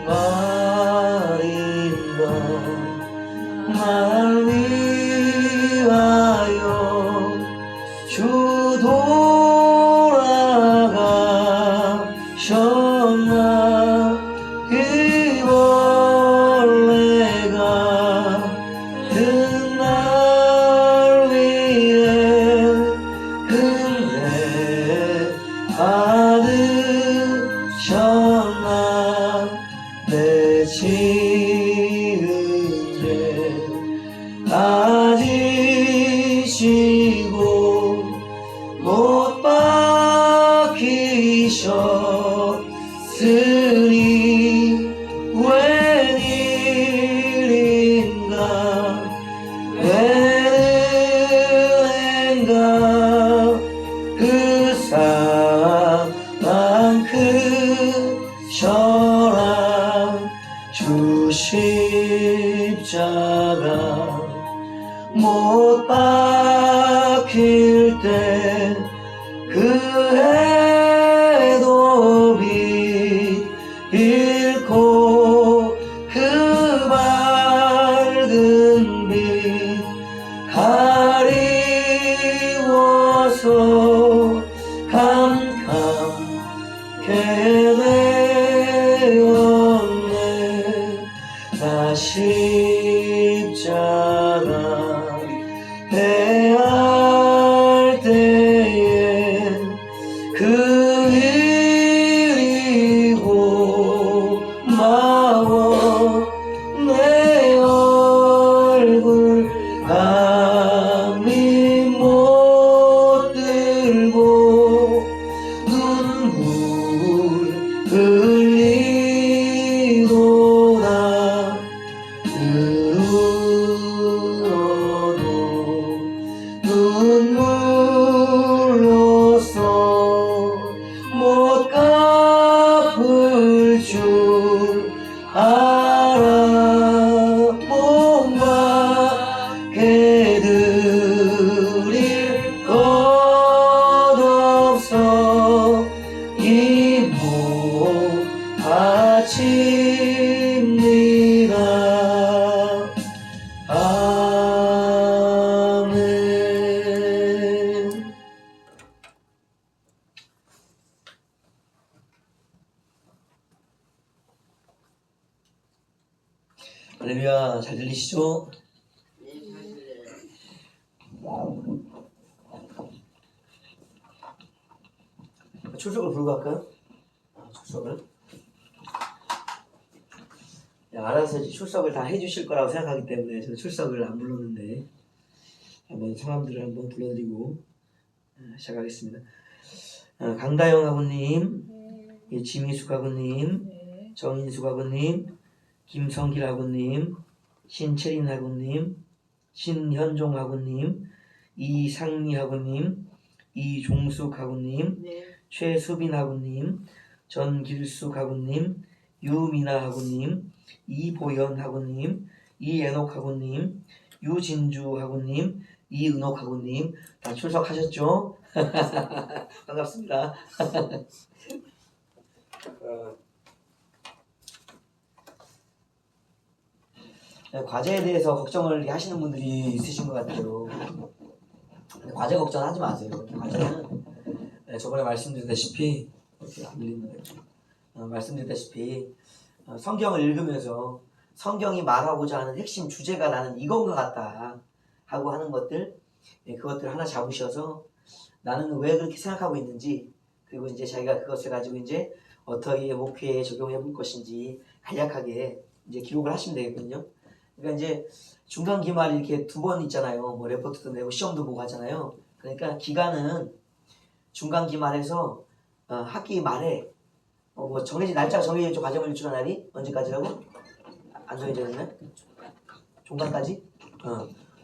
말인가 날 위하여 주 돌아가셨나 그 벌레가 든 날 위해 은혜 받으셨나 내 지은 죄 다 지시고 못 박히셨으니 웬일인가 웬은혜인가 그 사랑 크셔라 주 십자가 못 박힐 때 그 해도 빛 잃고 그 밝은 빛 가리워서 캄캄케 되었네 나 십자가 대할 때에 그 일이 고마워 내 얼굴 감히 못 들고 눈물 흘리도다 울어도 눈물로써 못 갚을 줄 알아 몸밖에 드릴 것 없어 이 몸 바칩니다 아멘. 할렐루야. 잘 들리시죠? 출석을 부르고 할까요? 출석을 알아서 이제 출석을 다 해주실 거라고 생각하기 때문에 저는 출석을 안 불렀는데 한번 성함들을 한번 불러드리고 시작하겠습니다. 강다영 아버님, 지미숙 아버님, 정인숙 아버님, 김성길 아버님, 신채린 아버님, 신현종 아버님, 이상미 아버님, 이종숙 아버님, 최수빈 아버님, 전길숙 아버님, 유미나 아버님, 이보연 아버님, 이애녹 아버님, 유진주 아버님, 이은옥 아버님 다 출석하셨죠? 반갑습니다. 과제에 대해서 걱정을 하시는 분들이 있으신 것 같아요. 과제 걱정하지 마세요. 과제는 저번에 말씀드렸다시피 말씀드렸다시피 성경을 읽으면서 성경이 말하고자 하는 핵심 주제가 나는 이건 것 같다 하고 하는 것들 그것들 하나 잡으셔서 나는 왜 그렇게 생각하고 있는지 그리고 이제 자기가 그것을 가지고 이제 어떻게 목회에 적용해 볼 것인지 간략하게 이제 기록을 하시면 되겠거든요. 그러니까 이제 중간 기말 이렇게 2번 있잖아요. 뭐 레포트도 내고 시험도 보고 하잖아요. 그러니까 기간은 중간 기말에서 학기 말에 뭐 정해진 날짜가 정해졌죠. 과제물 유출한 날이 언제까지라고? 안 정해졌나? 종강까지?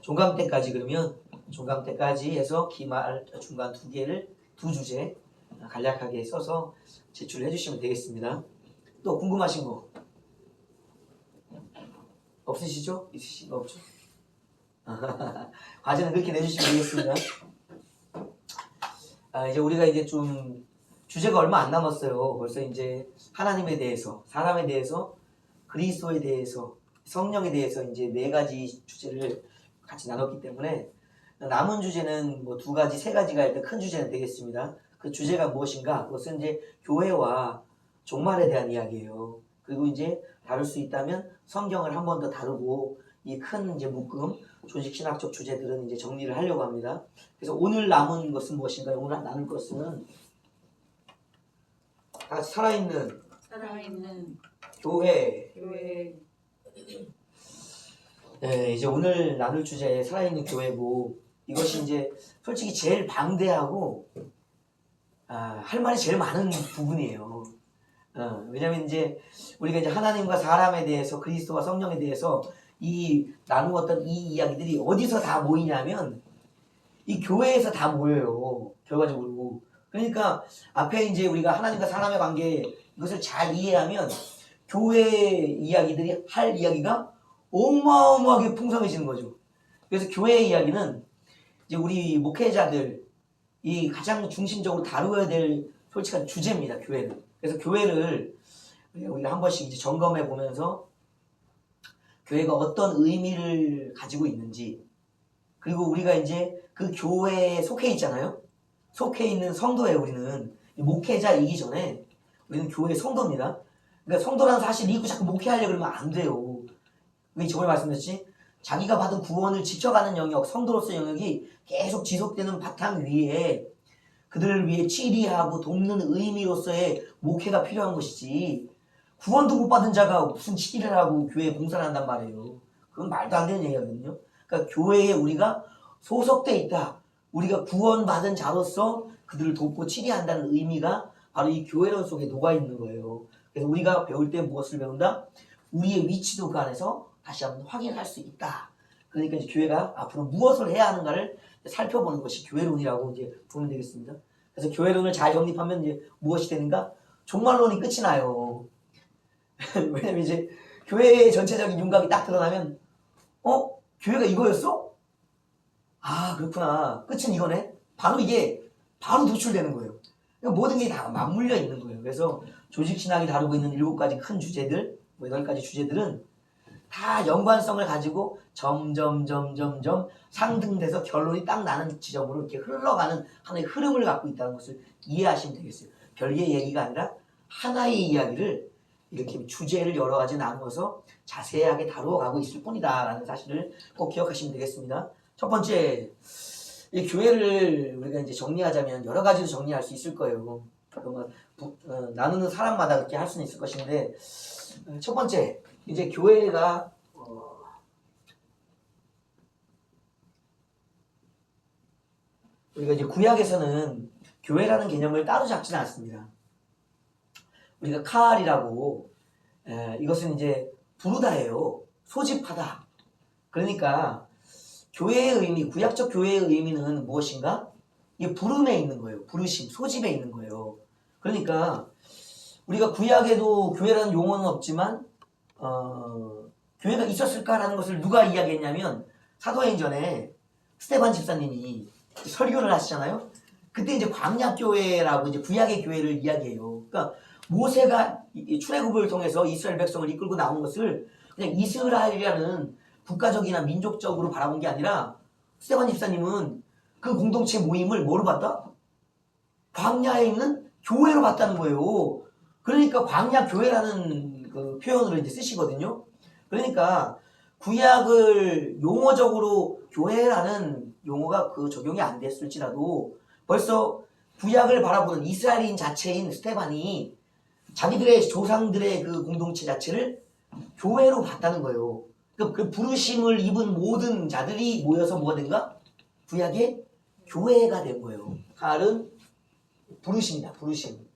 종강 때까지 그러면 종강 때까지 해서 기말 중간 2개를 2주제 간략하게 써서 제출을 해주시면 되겠습니다. 또 궁금하신 거 없으시죠? 있으신 거 없죠? 과제는 그렇게 내주시면 되겠습니다. 이제 우리가 이제 좀 주제가 얼마 안 남았어요. 벌써 이제 하나님에 대해서, 사람에 대해서, 그리스도에 대해서, 성령에 대해서 이제 4가지 주제를 같이 나눴기 때문에 남은 주제는 뭐 2가지, 3가지가 일단 큰 주제는 되겠습니다. 그 주제가 무엇인가? 그것은 이제 교회와 종말에 대한 이야기예요. 그리고 이제 다룰 수 있다면 성경을 한 번 더 다루고 이 큰 이제 묶음, 조직신학적 주제들은 이제 정리를 하려고 합니다. 그래서 오늘 남은 것은 무엇인가요? 오늘 나눌 것은 다 살아있는 교회. 네, 이제 오늘 나눌 주제 살아있는 교회고 이것이 이제 솔직히 제일 방대하고 할 말이 제일 많은 부분이에요. 왜냐면 이제 우리가 이제 하나님과 사람에 대해서 그리스도와 성령에 대해서 이 나누었던 이 이야기들이 어디서 다 모이냐면 이 교회에서 다 모여요. 결과적으로. 그러니까 앞에 이제 우리가 하나님과 사람의 관계 이것을 잘 이해하면 교회 이야기들이 할 이야기가 어마어마하게 풍성해지는 거죠. 그래서 교회 이야기는 이제 우리 목회자들이 가장 중심적으로 다루어야 될 솔직한 주제입니다. 교회는. 그래서 교회를 우리가 한 번씩 이제 점검해 보면서 교회가 어떤 의미를 가지고 있는지, 그리고 우리가 이제 그 교회에 속해 있잖아요. 속해 있는 성도예요. 우리는 목회자이기 전에 우리는 교회 성도입니다. 그러니까 성도라는 사실 믿고 자꾸 목회하려고 그러면 안 돼요. 우리 저번에 말씀드렸지, 자기가 받은 구원을 지켜가는 영역, 성도로서의 영역이 계속 지속되는 바탕 위에 그들을 위해 치리하고 돕는 의미로서의 목회가 필요한 것이지, 구원도 못 받은 자가 무슨 치리를 하고 교회에 봉사를 한단 말이에요. 그건 말도 안 되는 얘기거든요. 그러니까 교회에 우리가 소속돼 있다. 우리가 구원받은 자로서 그들을 돕고 치리한다는 의미가 바로 이 교회론 속에 녹아있는 거예요. 그래서 우리가 배울 때 무엇을 배운다? 우리의 위치도 그 안에서 다시 한번 확인할 수 있다. 그러니까 이제 교회가 앞으로 무엇을 해야 하는가를 살펴보는 것이 교회론이라고 이제 보면 되겠습니다. 그래서 교회론을 잘 정립하면 이제 무엇이 되는가? 종말론이 끝이 나요. 왜냐면 이제 교회의 전체적인 윤곽이 딱 드러나면 교회가 이거였어? 그렇구나. 끝은 이거네. 바로 이게 바로 도출되는 거예요. 그러니까 모든 게 다 맞물려 있는 거예요. 그래서 조직신학이 다루고 있는 7가지 큰 주제들, 8가지 주제들은 다 연관성을 가지고 점점 상등돼서 결론이 딱 나는 지점으로 이렇게 흘러가는 하나의 흐름을 갖고 있다는 것을 이해하시면 되겠어요. 별개의 얘기가 아니라 하나의 이야기를 이렇게 주제를 여러 가지 나누어서 자세하게 다루어 가고 있을 뿐이다라는 사실을 꼭 기억하시면 되겠습니다. 첫 번째, 이 교회를 우리가 이제 정리하자면 여러 가지로 정리할 수 있을 거예요. 나누는 사람마다 그렇게 할 수는 있을 것인데, 첫 번째, 이제 교회가 우리가 이제 구약에서는 교회라는 개념을 따로 잡지는 않습니다. 우리가 카알이라고 이것은 이제 부르다예요. 소집하다. 그러니까 교회의 의미, 구약적 교회의 의미는 무엇인가? 이게 부름에 있는 거예요. 부르심, 소집에 있는 거예요. 그러니까 우리가 구약에도 교회라는 용어는 없지만 교회가 있었을까라는 것을 누가 이야기했냐면 사도행전에 스데반 집사님이 설교를 하시잖아요. 그때 이제 광야교회라고 이제 구약의 교회를 이야기해요. 그러니까 모세가 출애굽을 통해서 이스라엘 백성을 이끌고 나온 것을 그냥 이스라엘이라는 국가적이나 민족적으로 바라본 게 아니라 스데반 집사님은 그 공동체 모임을 뭐로 봤다? 광야에 있는 교회로 봤다는 거예요. 그러니까 광야교회라는 그 표현으로 이제 쓰시거든요. 그러니까 구약을 용어적으로 교회라는 용어가 그 적용이 안 됐을지라도 벌써 구약을 바라보는 이스라엘인 자체인 스데반이 자기들의 조상들의 그 공동체 자체를 교회로 봤다는 거예요. 그 부르심을 입은 모든 자들이 모여서 뭐가 된가? 구약의 교회가 된 거예요. 칼은 부르심이다. 부르심.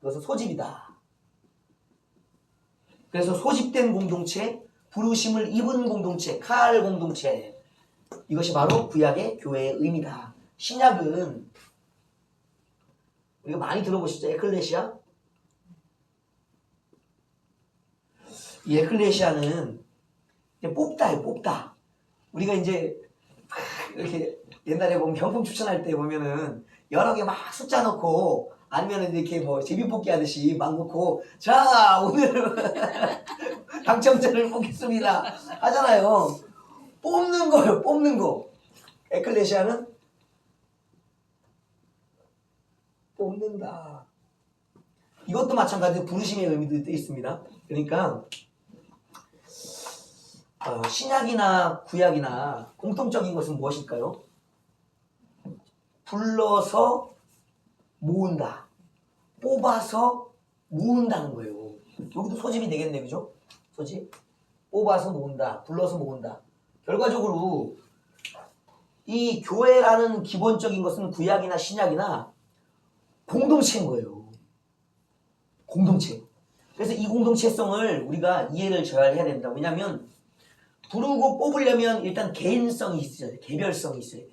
그것은 소집이다. 그래서 소집된 공동체, 부르심을 입은 공동체, 칼 공동체, 이것이 바로 구약의 교회의 의미다. 신약은 우리가 많이 들어보셨죠? 에클레시아? 이 에클레시아는 뽑다예요. 뽑다. 우리가 이제 이렇게 옛날에 보면 경품 추천할 때 보면은 여러 개 막 숫자 넣고 아니면 이렇게 뭐 제비뽑기 하듯이 막 넣고 자 오늘 당첨자를 뽑겠습니다 하잖아요. 뽑는 거예요. 뽑는 거. 에클레시아는 뽑는다. 이것도 마찬가지로 부르심의 의미도 있습니다. 그러니까 신약이나 구약이나 공통적인 것은 무엇일까요? 불러서 모은다. 뽑아서 모은다는 거예요. 여기도 소집이 되겠네, 그죠? 소집. 뽑아서 모은다. 불러서 모은다. 결과적으로 이 교회라는 기본적인 것은 구약이나 신약이나 공동체인 거예요. 공동체. 그래서 이 공동체성을 우리가 이해를 잘 해야 된다. 왜냐하면 부르고 뽑으려면 일단 개인성이 있어야 돼. 개별성이 있어야 돼.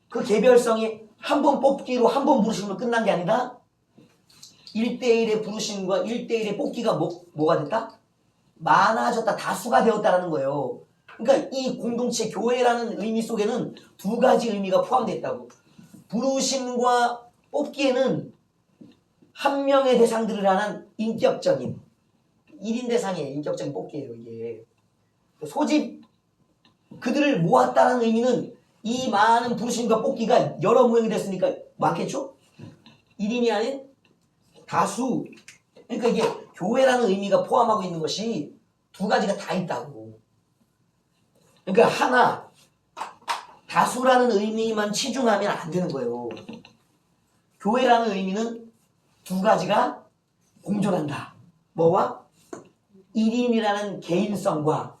그 개별성이 한 번 뽑기로 한 번 부르심으로 끝난 게 아니라 1대1의 부르심과 1대1의 뽑기가 뭐가 됐다? 많아졌다. 다수가 되었다라는 거예요. 그러니까 이 공동체 교회라는 의미 속에는 두 가지 의미가 포함되어 있다고. 부르심과 뽑기에는 한 명의 대상들을 하는 인격적인 1인 대상의 인격적인 뽑기예요. 이게 소집 그들을 모았다는 의미는 이 많은 부르심과 뽑기가 여러 모형이 됐으니까 많겠죠? 1인이 아닌 다수. 그러니까 이게 교회라는 의미가 포함하고 있는 것이 두 가지가 다 있다고. 그러니까 하나 다수라는 의미만 치중하면 안 되는 거예요. 교회라는 의미는 두 가지가 공존한다. 뭐와? 1인이라는 개인성과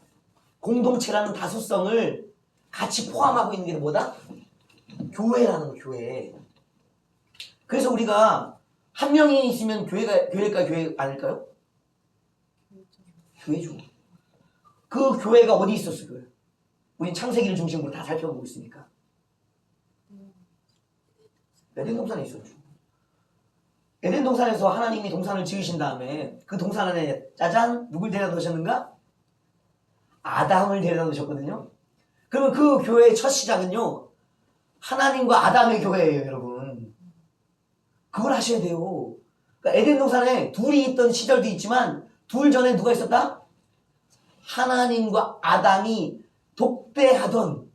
공동체라는 다수성을 같이 포함하고 있는 게 뭐다? 교회라는 거, 교회. 그래서 우리가 한 명이 있으면 교회일까요? 교회 아닐까요? 교회죠. 그 교회가 어디 있었어요? 우린 창세기를 중심으로 다 살펴보고 있으니까. 에덴 동산에 있었죠. 에덴 동산에서 하나님이 동산을 지으신 다음에 그 동산 안에 짜잔 누굴 데려다 놓으셨는가? 아담을 데려다 놓으셨거든요. 그러면 그 교회의 첫 시작은요 하나님과 아담의 교회예요, 여러분. 그걸 하셔야 돼요. 그러니까 에덴 동산에 둘이 있던 시절도 있지만 둘 전에 누가 있었다? 하나님과 아담이 독대하던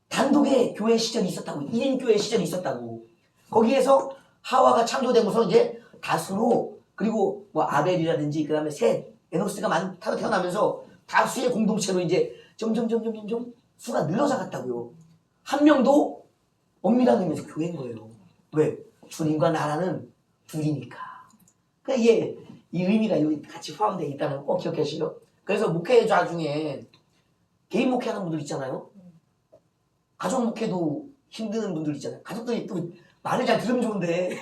단독의 교회 시절이 있었다고. 1인 교회 시절이 있었다고. 거기에서 하와가 창조되고서 이제 다수로, 그리고 뭐 아벨이라든지 그 다음에 셋, 에노스가 태어나면서 다수의 공동체로 이제 점점 수가 늘어져 갔다고요. 한 명도 엄밀한 의미에서 교회인 거예요. 왜? 주님과 나라는 둘이니까. 그러니까 이게 이 의미가 여기 같이 포함되어 있다는 거 꼭 기억하시죠. 그래서 목회자 중에 개인 목회하는 분들 있잖아요. 가족 목회도 힘든 분들 있잖아요. 가족들이 또 말을 잘 들으면 좋은데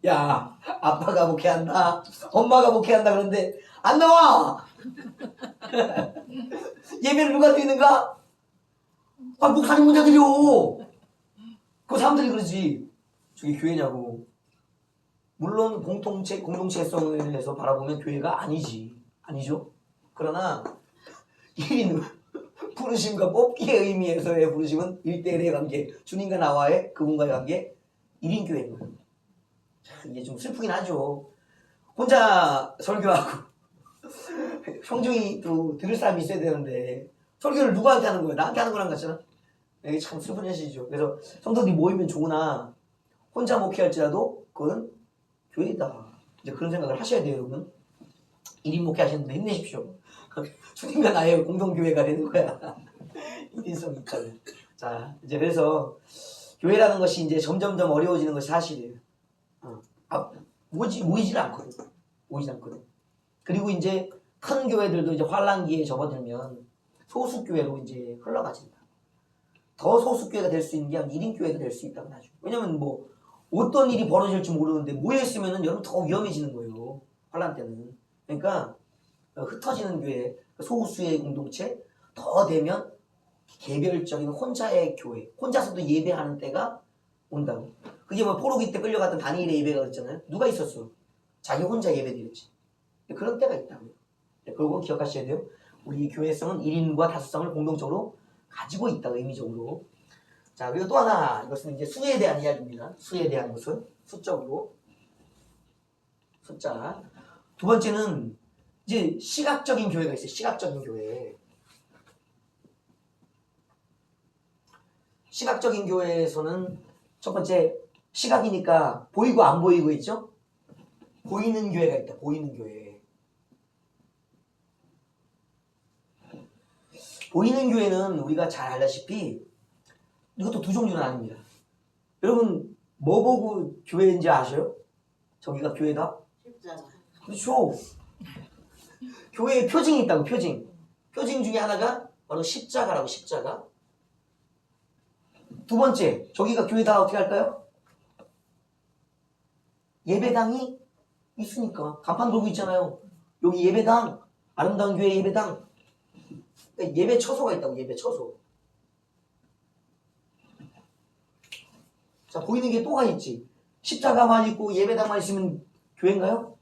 야 아빠가 목회한다 엄마가 목회한다 그러는데 안 나와. 예배를 누가 드리는가? 아 목사님 혼자 드려. 그 사람들이 그러지 저게 교회냐고. 물론 공동체성을 해서 바라보면 교회가 아니죠. 그러나 1인 부르심과 뽑기의 의미에서의 부르심은 1대1의 관계, 주님과 나와의 그분과의 관계, 1인 교회인 거예요. 이게 좀 슬프긴 하죠. 혼자 설교하고 성중이 또 들을 사람이 있어야 되는데 설교를 누구한테 하는 거예요? 나한테 하는 거랑 같잖아. 이게 참 슬픈 현실이죠. 그래서 성도들이 모이면 좋으나 혼자 목회할지라도 그거는 교회다. 이제 그런 생각을 하셔야 돼요, 여러분. 1인 목회 하시는데 힘내십시오. 주님과 나의 공동교회가 되는 거야. 1인성이 있다면. 자, 이제 그래서 교회라는 것이 이제 점점점 어려워지는 것이 사실이에요. 모이질 않거든. 그리고 이제 큰 교회들도 이제 환란기에 접어들면 소수교회로 이제 흘러가진다. 더 소수교회가 될 수 있는 게 아니라 1인 교회가 될 수 있다고 하죠. 왜냐면 뭐 어떤 일이 벌어질지 모르는데 모여있으면 여러분 더 위험해지는 거예요. 환란 때는. 그러니까 흩어지는 교회, 소수의 공동체, 더 되면 개별적인 혼자의 교회, 혼자서도 예배하는 때가 온다고. 그게 뭐 포로기 때 끌려갔던 다니엘의 예배가 그랬잖아요. 누가 있었어? 자기 혼자 예배드렸지. 그런 때가 있다고요. 그거 기억하셔야 돼요. 우리 교회성은 1인과 다수성을 공동적으로 가지고 있다, 의미적으로. 자, 그리고 또 하나, 이것은 이제 수에 대한 이야기입니다. 수에 대한 것은 수적으로. 숫자. 두 번째는 이제 시각적인 교회가 있어요. 시각적인 교회. 시각적인 교회에서는 첫 번째 시각이니까 보이고 안 보이고 있죠? 보이는 교회가 있다. 보이는 교회. 보이는 교회는 우리가 잘 알다시피 이것도 두 종류는 아닙니다. 여러분 뭐 보고 교회인지 아셔요? 저기가 교회다? 십자가. 그렇죠. 교회에 표징이 있다고. 표징. 표징 중에 하나가 바로 십자가라고. 십자가. 두 번째, 저기가 교회다. 어떻게 할까요? 예배당이 있으니까 간판 걸고 있잖아요. 여기 예배당, 아름다운 교회 예배당. 그러니까 예배 처소가 있다고. 예배 처소. 자, 보이는 게 또가 있지. 십자가만 있고 예배당만 있으면 교회인가요?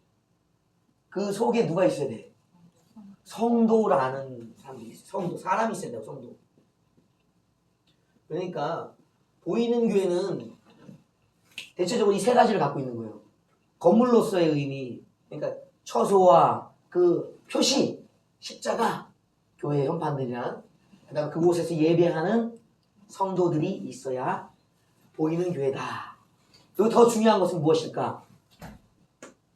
그 속에 누가 있어야 돼? 성도라는 사람이 있어요. 성도, 사람이 있어야 돼요. 성도. 그러니까 보이는 교회는 대체적으로 이 세 가지를 갖고 있는 거예요. 건물로서의 의미, 그러니까 처소와 그 표시, 십자가, 교회 현판들이랑 그다음에 그곳에서 예배하는 성도들이 있어야 보이는 교회다. 그리고 더 중요한 것은 무엇일까?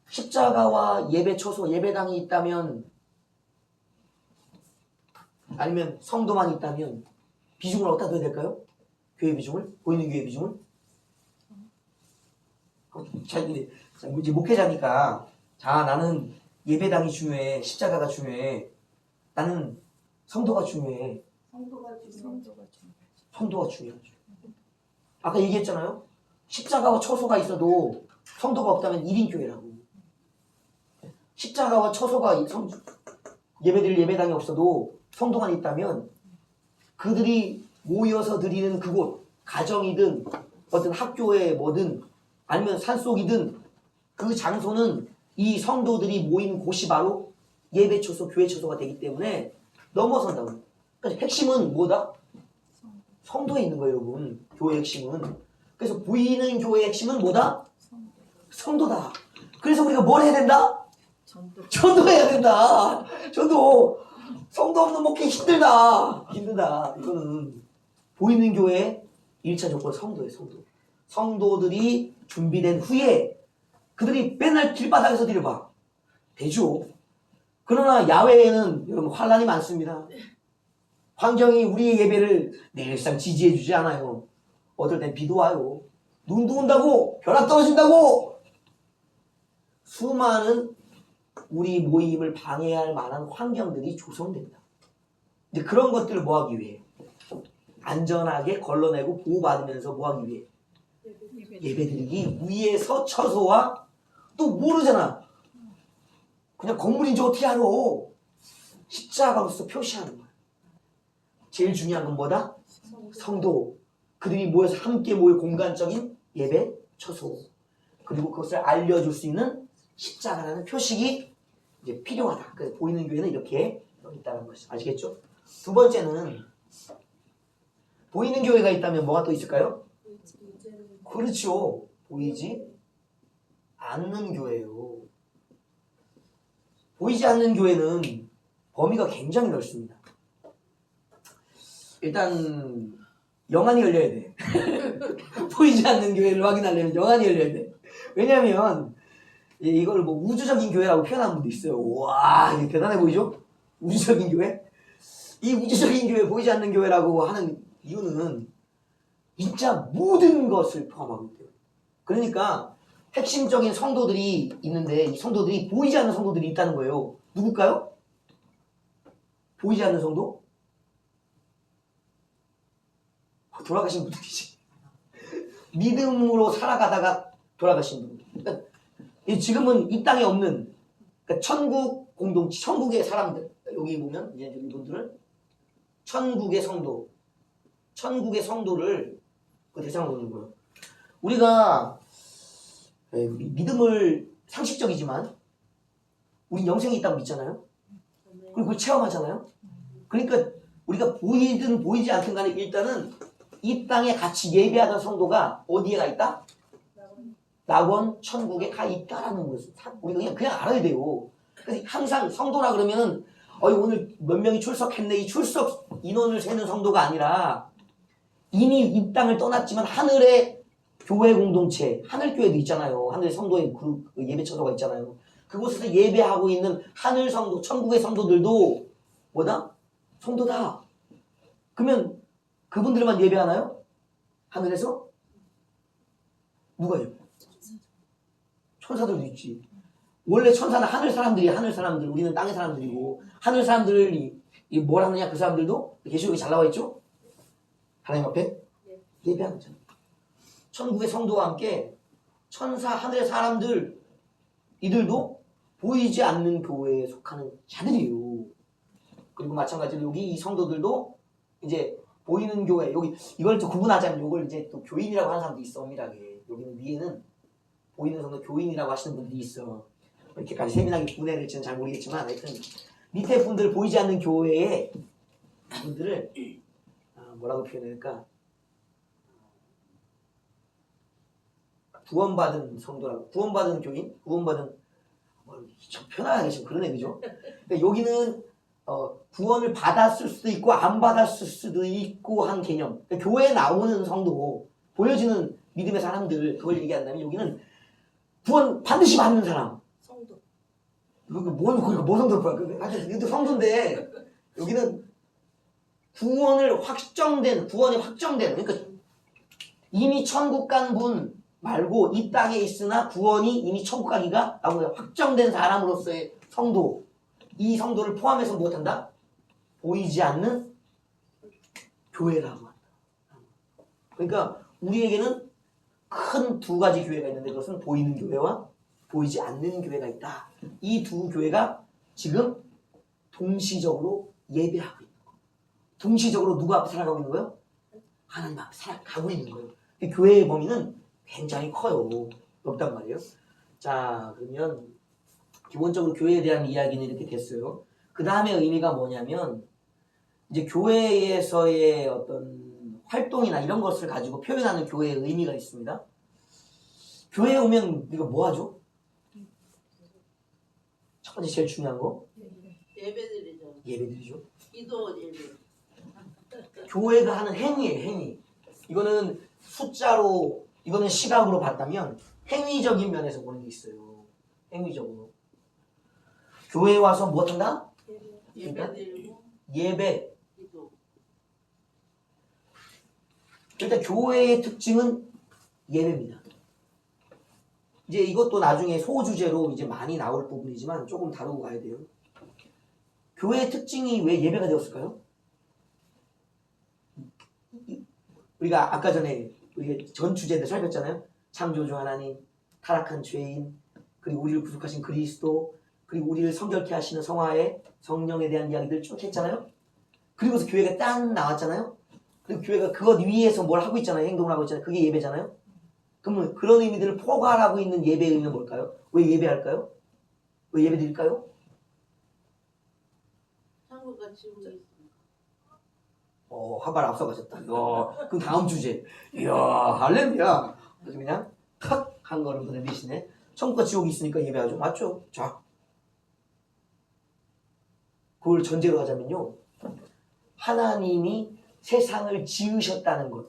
십자가와 예배 처소, 예배당이 있다면 아니면 성도만 있다면 비중을 어디다 둬야 될까요? 교회 비중을? 보이는 교회 비중을? 자, 이제 목회자니까 자, 나는 예배당이 중요해. 십자가가 중요해. 나는 성도가 중요해. 성도가 중요하죠. 아까 얘기했잖아요. 십자가와 처소가 있어도 성도가 없다면 1인 교회라고. 십자가와 처소가 예배드릴 예배당이 없어도 성도만 있다면 그들이 모여서 드리는 그곳, 가정이든 어떤 학교에 뭐든 아니면 산속이든 그 장소는 이 성도들이 모인 곳이 바로 예배 처소, 교회 처소가 되기 때문에 넘어선다고. 그러니까 핵심은 뭐다? 성도에 있는 거예요, 여러분. 교회의 핵심은. 그래서 보이는 교회의 핵심은 뭐다? 성도다. 그래서 우리가 뭘 해야 된다? 전도해야 된다. 전도. 성도 없는 목회 힘들다. 힘들다. 이거는 보이는 교회의 1차 조건 성도예요. 성도. 성도들이 준비된 후에 그들이 맨날 길바닥에서 드려봐. 되죠. 그러나 야외에는 여러분 환란이 많습니다. 환경이 우리의 예배를 늘상 지지해주지 않아요. 어떨 땐 비도 와요. 눈도 온다고, 벼락 떨어진다고. 수많은 우리 모임을 방해할 만한 환경들이 조성된다. 이제 그런 것들을 뭐하기 위해? 안전하게 걸러내고 보호받으면서 뭐하기 위해? 예배드리기 위해서 처소와 또 모르잖아. 그냥 건물인지 어떻게 알아? 십자가로서 표시하는 거야. 제일 중요한 건 뭐다? 성도. 그들이 모여서 함께 모일 공간적인 예배 처소. 그리고 그것을 알려줄 수 있는 십자가라는 표식이 이제 필요하다. 그래서 보이는 교회는 이렇게 있다는 것이 아시겠죠? 두 번째는 보이는 교회가 있다면 뭐가 또 있을까요? 그렇죠. 보이지 않는 교회예요. 보이지 않는 교회는 범위가 굉장히 넓습니다. 일단 영안이 열려야 돼. 보이지 않는 교회를 확인하려면 영안이 열려야 돼. 왜냐하면 이걸 뭐 우주적인 교회라고 표현하는 분도 있어요. 와, 이게 대단해 보이죠? 우주적인 교회? 이 우주적인 교회, 보이지 않는 교회라고 하는 이유는 진짜 모든 것을 포함하고 있대요. 그러니까 핵심적인 성도들이 있는데 이 성도들이 보이지 않는 성도들이 있다는 거예요. 누굴까요? 보이지 않는 성도? 돌아가신 분들이지. 믿음으로 살아가다가 돌아가신 분들. 그러니까 지금은 이 땅에 없는, 그러니까 천국 공동체, 천국의 사람들. 여기 보면 이제 이분들은 천국의 성도, 천국의 성도를 그 대상으로 보는 거예요. 우리가 믿음을 상식적이지만 우리 영생이 있다고 믿잖아요. 그리고 그걸 체험하잖아요. 그러니까 우리가 보이든 보이지 않든 간에 일단은 이 땅에 같이 예배하던 성도가 어디에 가 있다? 낙원 천국에 가 있다라는 것을 우리가 그냥 알아야 돼요. 그래서 항상 성도라 그러면은 오늘 몇 명이 출석했네 이 출석 인원을 세는 성도가 아니라 이미 이 땅을 떠났지만 하늘의 교회 공동체 하늘교회도 있잖아요. 하늘의 성도의 그 예배 처소가 있잖아요. 그곳에서 예배하고 있는 하늘 성도 천국의 성도들도 뭐다? 성도다. 그러면 그분들만 예배하나요? 하늘에서? 누가 예배? 천사들도 있지. 원래 천사는 하늘 사람들, 우리는 땅의 사람들이고, 하늘 사람들이 뭘 하느냐, 그 사람들도 계시록에 잘 나와 있죠? 하나님 앞에 예배하는 거잖아. 천국의 성도와 함께 천사, 하늘의 사람들, 이들도 보이지 않는 교회에 속하는 자들이에요. 그리고 마찬가지로 여기 이 성도들도 이제 보이는 교회, 여기 이걸 또 구분하자면 이걸 이제 또 교인이라고 하는 사람도 있어, 엄밀하게. 여기는 위에는 보이는 성도 교인이라고 하시는 분들이 있어. 이렇게까지 세밀하게 구분해야 될지는 잘 모르겠지만 하여튼 밑에 분들 보이지 않는 교회의 분들을 뭐라고 표현할까? 구원받은 성도라고. 구원받은 교인? 구원받은 좀 편하게 지금 그러네, 그죠? 그러니까 여기는 구원을 받았을 수도 있고 안 받았을 수도 있고 한 개념. 그러니까 교회에 나오는 성도, 보여지는 믿음의 사람들, 그걸 얘기한다면 여기는 구원 반드시 받는 사람. 성도. 뭔 성도를 봐. 이것도 성도인데 여기는 구원이 확정된, 그러니까 이미 천국 간 분 말고 이 땅에 있으나 구원이 이미 천국 가기가 확정된 사람으로서의 성도. 이 성도를 포함해서 무엇한다? 보이지 않는 교회라고 한다. 그러니까 우리에게는 큰 두 가지 교회가 있는데 그것은 보이는 교회와 보이지 않는 교회가 있다. 이 두 교회가 지금 동시적으로 예배하고 있는 거예요. 동시적으로 누구 앞에 살아가고 있는 거예요? 하나님 앞에 살아가고 있는 거예요. 교회의 범위는 굉장히 커요. 넓단 말이에요. 자, 그러면 기본적으로 교회에 대한 이야기는 이렇게 됐어요. 그 다음에 의미가 뭐냐면 이제 교회에서의 어떤 활동이나 이런 것을 가지고 표현하는 교회의 의미가 있습니다. 교회에 오면 우리가 뭐 하죠? 첫 번째 제일 중요한 거? 예배드리죠. 예배드리죠. 기도 예배. 교회가 하는 행위예요, 행위. 이거는 숫자로, 이거는 시각으로 봤다면 행위적인 면에서 보는 게 있어요. 행위적으로. 교회에 와서 뭐 한다? 예배드리고 예배. 기도. 일단 교회의 특징은 예배입니다. 이제 이것도 나중에 소주제로 이제 많이 나올 부분이지만 조금 다루고 가야 돼요. 교회의 특징이 왜 예배가 되었을까요? 우리가 아까 전에 우리가 전 주제인데 살폈잖아요. 창조주 하나님, 타락한 죄인, 그리고 우리를 구속하신 그리스도, 그리고 우리를 성결케 하시는 성화의 성령에 대한 이야기들 쭉 했잖아요. 그리고서 교회가 딱 나왔잖아요. 그리고 교회가 그것 위에서 뭘 하고 있잖아요. 행동을 하고 있잖아요. 그게 예배잖아요. 그러면 그런 의미들을 포괄하고 있는 예배의 의미는 뭘까요? 왜 예배할까요? 왜 예배 드릴까요? 창고가 지붕에 있습니다. 한 발 앞서가셨다. 그럼 다음 주제. 이야, 할렐루야. 아주 그냥 탁 한 걸음 더 내미시네. 천국과 지옥이 있으니까 예배하죠. 맞죠? 자, 그걸 전제로 하자면요. 하나님이 세상을 지으셨다는 것.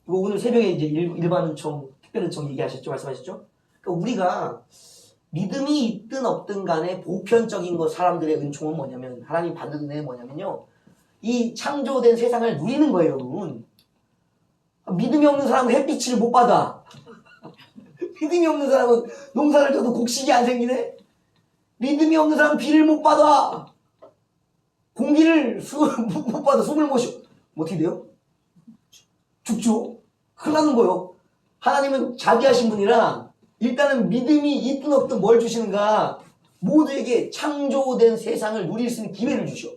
이거 오늘 새벽에 이제 일반은총, 특별은총 얘기하셨죠? 말씀하셨죠? 그러니까 우리가 믿음이 있든 없든 간에 보편적인 것, 사람들의 은총은 뭐냐면, 하나님 받는 은혜는 뭐냐면요. 이 창조된 세상을 누리는 거예요, 여러분. 믿음이 없는 사람은 햇빛을 못 받아. 믿음이 없는 사람은 농사를 져도 곡식이 안 생기네? 믿음이 없는 사람은 비를 못 받아. 공기를 못 받아. 숨을 못 쉬어. 어떻게 돼요? 죽죠? 큰일 나는 거예요. 하나님은 자비하신 분이라 일단은 믿음이 있든 없든 뭘 주시는가? 모두에게 창조된 세상을 누릴 수 있는 기회를 주셔.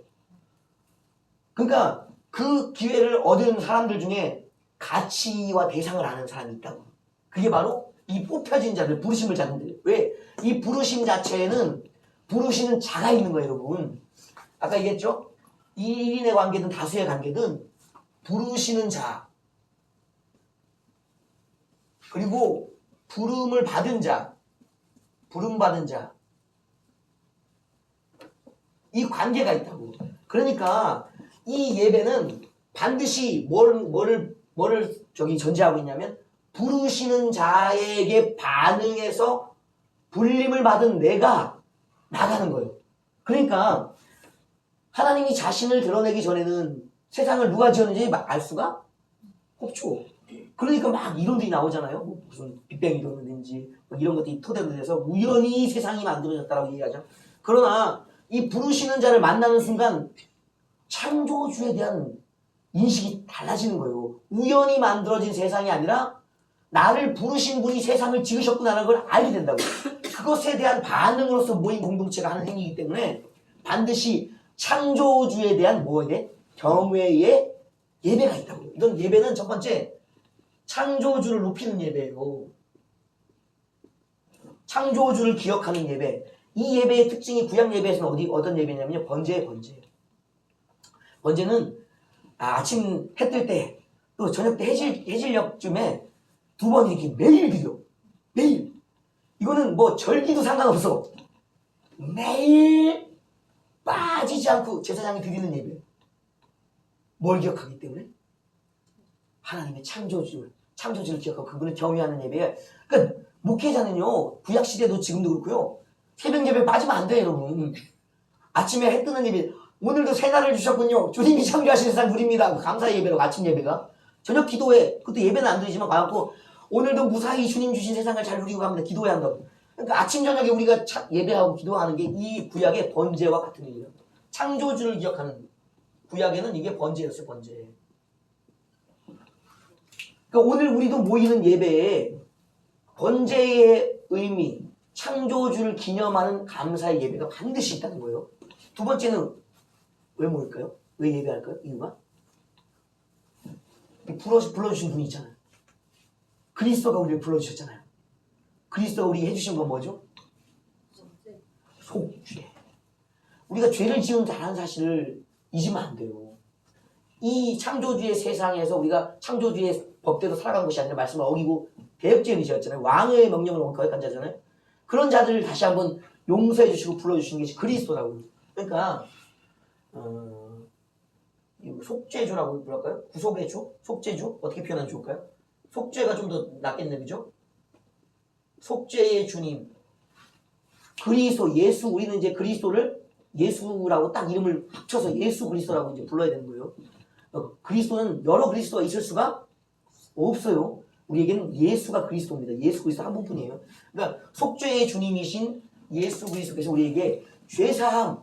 그러니까 그 기회를 얻은 사람들 중에 가치와 대상을 아는 사람이 있다고. 그게 바로 이 뽑혀진 자들, 부르심을 자는들. 왜? 이 부르심 자체에는 부르시는 자가 있는 거예요, 여러분. 아까 얘기했죠? 1인의 관계든 다수의 관계든 부르시는 자, 그리고 부름을 받은 자, 부름 받은 자, 이 관계가 있다고. 그러니까 이 예배는 반드시 뭐를 저기 전제하고 있냐면 부르시는 자에게 반응해서 불림을 받은 내가 나가는 거예요. 그러니까 하나님이 자신을 드러내기 전에는 세상을 누가 지었는지 알 수가 없죠. 그러니까 막 이론들이 나오잖아요. 뭐 무슨 빅뱅 이론이든지 뭐 이런 것들이 토대로 돼서 우연히 세상이 만들어졌다라고 얘기하죠. 그러나 이 부르시는 자를 만나는 순간 창조주에 대한 인식이 달라지는 거예요. 우연히 만들어진 세상이 아니라 나를 부르신 분이 세상을 지으셨구나라는 걸 알게 된다고. 그것에 대한 반응으로서 모인 공동체가 하는 행위이기 때문에 반드시 창조주에 대한 뭐에 경외의 예배가 있다고. 이건 예배는 첫 번째 창조주를 높이는 예배예요. 창조주를 기억하는 예배. 이 예배의 특징이 구약 예배에서는 어떤 예배냐면요. 번제예요, 번제. 번제는 아침 해 뜰 때 또 저녁 때 해질녘쯤에 2번 이렇게 매일 드려. 매일. 이거는 뭐 절기도 상관없어. 매일 빠지지 않고 제사장이 드리는 예배. 뭘 기억하기 때문에? 하나님의 창조주를 기억하고 그분을 경외하는 예배에. 그러니까 목회자는요. 구약시대도 지금도 그렇고요. 새벽 예배 빠지면 안 돼요, 여러분. 아침에 해 뜨는 예배. 오늘도 새날을 주셨군요. 주님이 창조하신 세상 누립니다. 감사의 예배로 아침 예배가. 저녁 기도회. 그것도 예배는 안 드리지만 가갖고 오늘도 무사히 주님 주신 세상을 잘 누리고 갑니다. 기도해야 한다고. 그러니까 아침 저녁에 우리가 예배하고 기도하는 게 이 구약의 번제와 같은 일이에요. 창조주를 기억하는 구약에는 이게 번제였어요. 번제. 그러니까 오늘 우리도 모이는 예배에 번제의 의미, 창조주를 기념하는 감사의 예배가 반드시 있다는 거예요. 두 번째는 왜 모일까요? 왜 예배할까요? 이유가? 불러주신 분이 있잖아요. 그리스도가 우리를 불러주셨잖아요. 그리스도가 우리에게 해주신 건 뭐죠? 속죄. 우리가 죄를 지은 다는 사실을 잊으면 안 돼요. 이 창조주의 세상에서 우리가 창조주의 법대로 살아간 것이 아니라 말씀을 어기고 대역죄를 지었잖아요. 왕의 명령을 거역한 자잖아요. 그런 자들을 다시 한번 용서해 주시고 불러주시는 게 그리스도라고. 그러니까 속죄주라고 부를까요? 구속의 주? 속죄주? 어떻게 표현하면 좋을까요? 속죄가 좀 더 낫겠네, 그죠? 속죄의 주님 그리스도, 예수. 우리는 이제 그리스도를 예수라고 딱 이름을 합쳐서 예수 그리스도라고 이제 불러야 되는 거예요. 그리스도는 여러 그리스도가 있을 수가 없어요. 우리에게는 예수가 그리스도입니다. 예수 그리스도 한 분뿐이에요. 그러니까 속죄의 주님이신 예수 그리스도께서 우리에게 죄사함,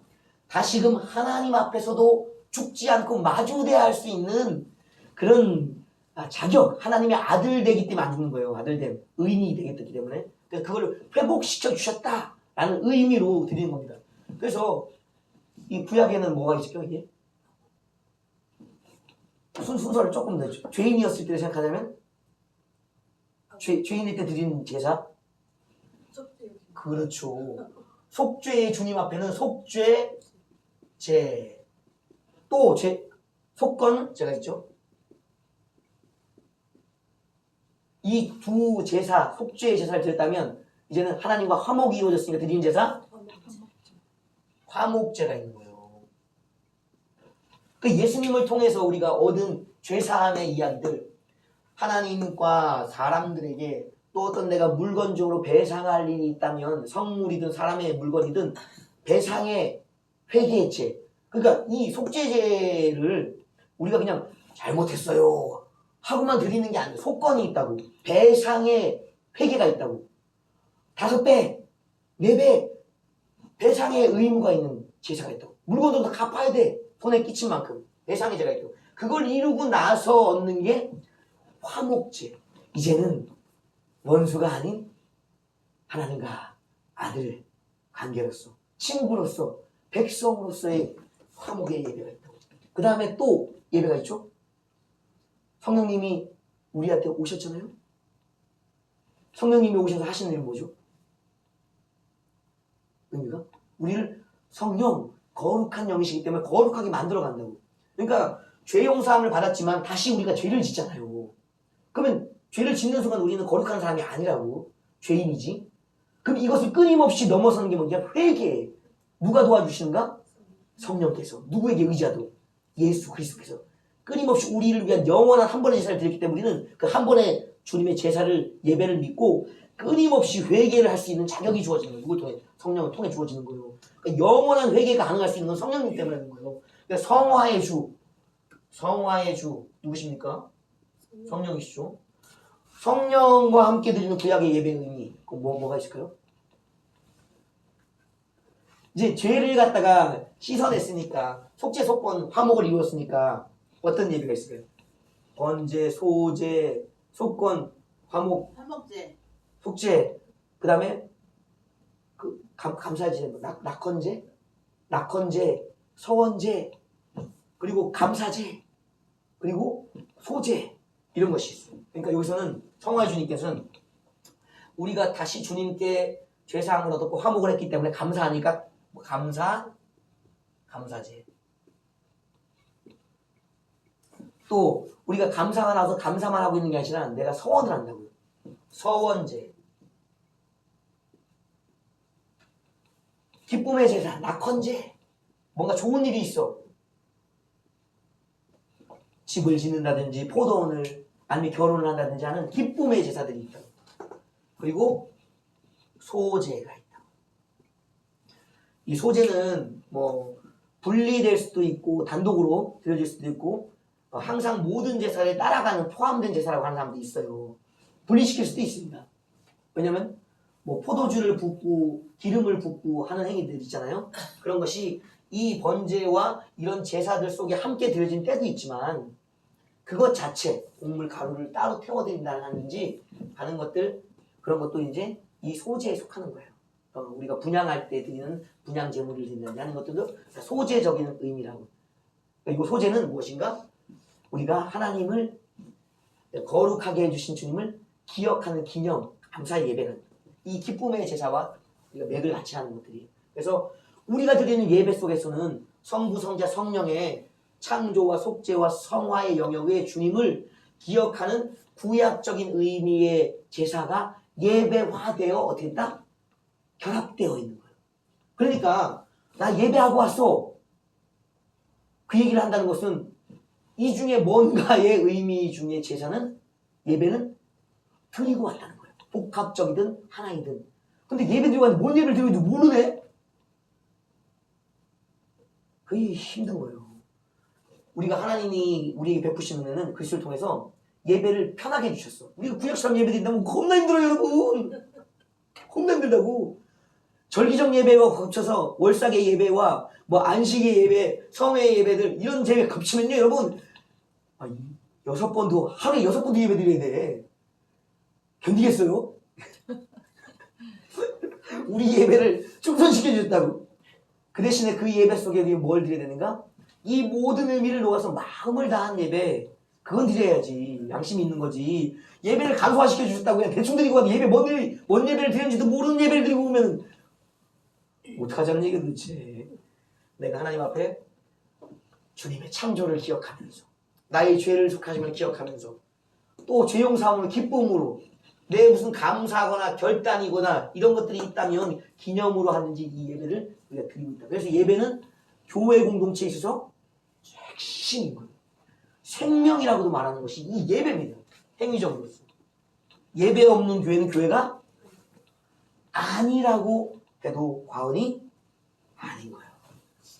다시금 하나님 앞에서도 죽지 않고 마주대할 수 있는 그런 자격, 하나님의 아들 되기 때문에 안 죽는 거예요. 아들됨, 의인이 되기 때문에. 그러니까 그걸 회복시켜 주셨다라는 의미로 드리는 겁니다. 그래서 이 구약에는 뭐가 있죠? 이게 순서를 조금 더 죄인이었을 때 생각하자면 죄인일 때 드리는 제사? 그렇죠. 속죄의 주님 앞에는 속죄, 제, 또 속건 제가 있죠. 이 두 제사, 속죄의 제사를 드렸다면 이제는 하나님과 화목이 이루어졌으니까 드리는 제사? 화목제가 있는 거예요. 그 예수님을 통해서 우리가 얻은 죄사함의 이야기들, 하나님과 사람들에게 또 어떤 내가 물건적으로 배상할 일이 있다면 성물이든 사람의 물건이든 배상의 회개죄. 그러니까 이 속죄제를 우리가 그냥 잘못했어요 하고만 드리는 게 아니에요. 속건이 있다고. 배상의 회개가 있다고. 5배, 4배 배상의 의무가 있는 제사가 있다고. 물건도 다 갚아야 돼. 손에 끼친 만큼 배상의 제가 있다고. 그걸 이루고 나서 얻는 게 화목제. 이제는 원수가 아닌 하나님과 아들 관계로서, 친구로서, 백성으로서의 화목의 예배가 있다고. 그 다음에 또 예배가 있죠. 성령님이 우리한테 오셨잖아요. 성령님이 오셔서 하시는 일은 뭐죠? 의미가? 우리를 성령, 거룩한 영이시기 때문에 거룩하게 만들어 간다고. 그러니까 죄 용서함을 받았지만 다시 우리가 죄를 짓잖아요. 그러면 죄를 짓는 순간 우리는 거룩한 사람이 아니라고. 죄인이지. 그럼 이것을 끊임없이 넘어서는 게 뭐냐? 회개예요. 누가 도와주시는가? 성령께서. 누구에게 의지하도록? 예수 그리스도께서. 끊임없이 우리를 위한 영원한 한 번의 제사를 드렸기 때문에 우리는 그 한 번의 주님의 제사를 예배를 믿고 끊임없이 회개를 할 수 있는 자격이 주어지는 거예요. 누굴 통해? 성령을 통해 주어지는 거예요. 그러니까 영원한 회개가 가능할 수 있는 건 성령님 때문에 하는 거예요. 그러니까 성화의 주 누구십니까? 성령이시죠. 성령과 함께 드리는 구약의 예배의 의미, 뭐가 있을까요? 이제 죄를 갖다가 씻어냈으니까 속죄, 속건, 화목을 이루었으니까 어떤 예배가 있을까요? 번제, 소제, 속건, 화목, 한목제, 속죄, 그 다음에 그 감사제, 낙헌제, 서원제, 그리고 감사제, 그리고 소제 이런 것이 있어요. 그러니까 여기서는 성화의 주님께서는 우리가 다시 주님께 죄사함을 얻었고 화목을 했기 때문에 감사하니까 감사제. 또 우리가 감사가 나서 감사만 하고 있는 게 아니라 내가 서원을 한다고요. 서원제. 기쁨의 제사, 낙헌제. 뭔가 좋은 일이 있어. 집을 짓는다든지 포도원을 아니면 결혼을 한다든지 하는 기쁨의 제사들이 있다. 그리고 소제가 있다. 이 소제는 뭐 분리될 수도 있고 단독으로 드려질 수도 있고 항상 모든 제사를 따라가는 포함된 제사라고 하는 사람도 있어요. 분리시킬 수도 있습니다. 왜냐면 뭐 포도주를 붓고 기름을 붓고 하는 행위들 있잖아요. 그런 것이 이 번제와 이런 제사들 속에 함께 드려진 때도 있지만 그것 자체 곡물 가루를 따로 태워드린다든지 하는 것들 그런 것도 이제 이 소제에 속하는 거예요. 우리가 분양할 때 드리는 분양 제물을 드린다든지 하는 것들도 소제적인 의미라고. 그러니까 이 소제는 무엇인가? 우리가 하나님을 거룩하게 해주신 주님을 기억하는 기념, 감사의 예배가 이 기쁨의 제사와 우리가 맥을 같이 하는 것들이에요. 그래서 우리가 드리는 예배 속에서는 성부, 성자, 성령의 창조와 속죄와 성화의 영역의 주님을 기억하는 구약적인 의미의 제사가 예배화되어 어떻게 됐다? 결합되어 있는 거예요. 그러니까 나 예배하고 왔어. 그 얘기를 한다는 것은 이 중에 뭔가의 의미 중에 제사는 예배는 드리고 왔다는 거예요. 복합적이든 하나이든. 근데 예배 드리고 왔는데 뭔 예배를 드리는지 모르네? 그게 힘든 거예요. 우리가 하나님이 우리에게 베푸시는 은혜는 그리스도를 통해서 예배를 편하게 해주셨어. 우리가 구약처럼 예배 드린다면 겁나 힘들어요, 여러분. 겁나 힘들다고. 절기적 예배와 겹쳐서 월삭의 예배와 뭐 안식의 예배, 성회의 예배들 이런 예배 겹치면요, 여러분. 6번도 하루에 6번도 예배 드려야 돼. 견디겠어요? 우리 예배를 충선시켜 주셨다고. 그 대신에 그 예배 속에 우리가 뭘 드려야 되는가? 이 모든 의미를 놓아서 마음을 다한 예배, 그건 드려야지. 양심이 있는 거지. 예배를 간소화시켜 주셨다고 그냥 대충 드리고 가도 예배 뭔 예배를 드렸는지도 모르는 예배를 드리고 오면 어떡하자는 얘기야 도대체. 내가 하나님 앞에 주님의 창조를 기억하면서 나의 죄를 속하심을 기억하면서 또 죄용사함을 기쁨으로 내 무슨 감사하거나 결단이거나 이런 것들이 있다면 기념으로 하는지 이 예배를 우리가 드리고 있다. 그래서 예배는 교회 공동체에 있어서 핵심인 거예요. 생명이라고도 말하는 것이 이 예배입니다. 행위적으로서. 예배 없는 교회는 교회가 아니라고 해도 과언이 아닌 거예요.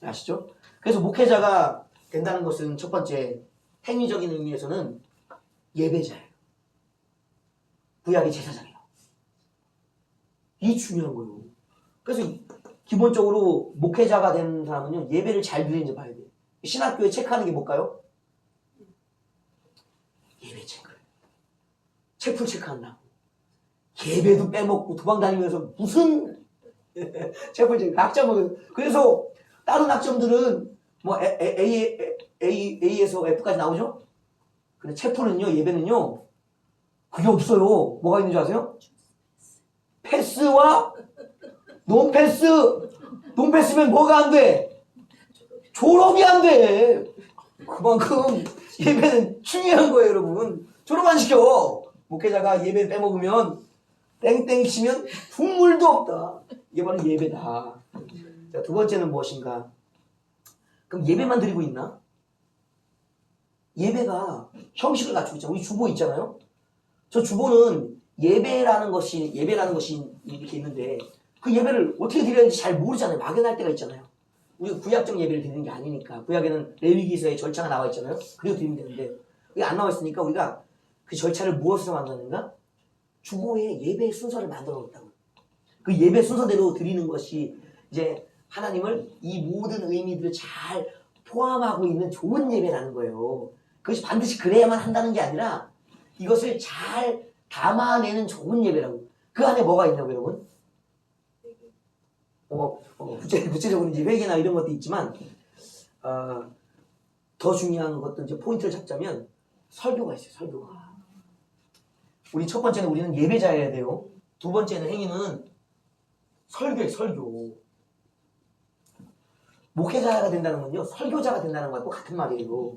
아시죠? 그래서 목회자가 된다는 것은 첫 번째 행위적인 의미에서는 예배자예요. 구약의 제사장이에요. 이게 중요한 거예요. 그래서 기본적으로 목회자가 되는 사람은요, 예배를 잘 드리는지 봐야 돼요. 신학교에 체크하는 게 뭘까요? 예배 체크. 체풀 체크한다고. 예배도 빼먹고 도망다니면서 무슨 체풀 체크, 학점을. 그래서 다른 학점들은 뭐 A에서 F까지 나오죠? 근데 체풀은요, 예배는요, 그게 없어요. 뭐가 있는지 아세요? 패스와 논패스. 논패스면 뭐가 안 돼? 졸업이 안 돼. 그만큼 예배는 중요한 거예요, 여러분. 졸업 안 시켜. 목회자가 예배 빼먹으면 땡땡 치면 국물도 없다. 이게 바로 예배다. 자, 두 번째는 무엇인가? 그럼 예배만 드리고 있나? 예배가 형식을 갖추고 있잖아요. 우리 주보 있잖아요. 저 주보는 예배라는 것이 이렇게 있는데 그 예배를 어떻게 드려야 되는지 잘 모르잖아요. 막연할 때가 있잖아요. 우리가 구약적 예배를 드리는 게 아니니까. 구약에는 레위기서의 절차가 나와 있잖아요. 그래도 드리면 되는데 그게 안 나와 있으니까 우리가 그 절차를 무엇으로 만드는가? 주보에 예배 순서를 만들어 놓았다고. 그 예배 순서대로 드리는 것이 이제 하나님을 이 모든 의미들을 잘 포함하고 있는 좋은 예배라는 거예요. 그것이 반드시 그래야만 한다는 게 아니라 이것을 잘 담아내는 좋은 예배라고. 그 안에 뭐가 있냐고 여러분? 구체적으로 이제 회개나 이런 것도 있지만 더 중요한 것도 이제 포인트를 잡자면 설교가 있어요. 설교가. 우리 첫 번째는 우리는 예배자여야 돼요. 두 번째는 행위는 설교예요. 설교. 목회자가 된다는 건요. 설교자가 된다는 것과 같은 말이에요.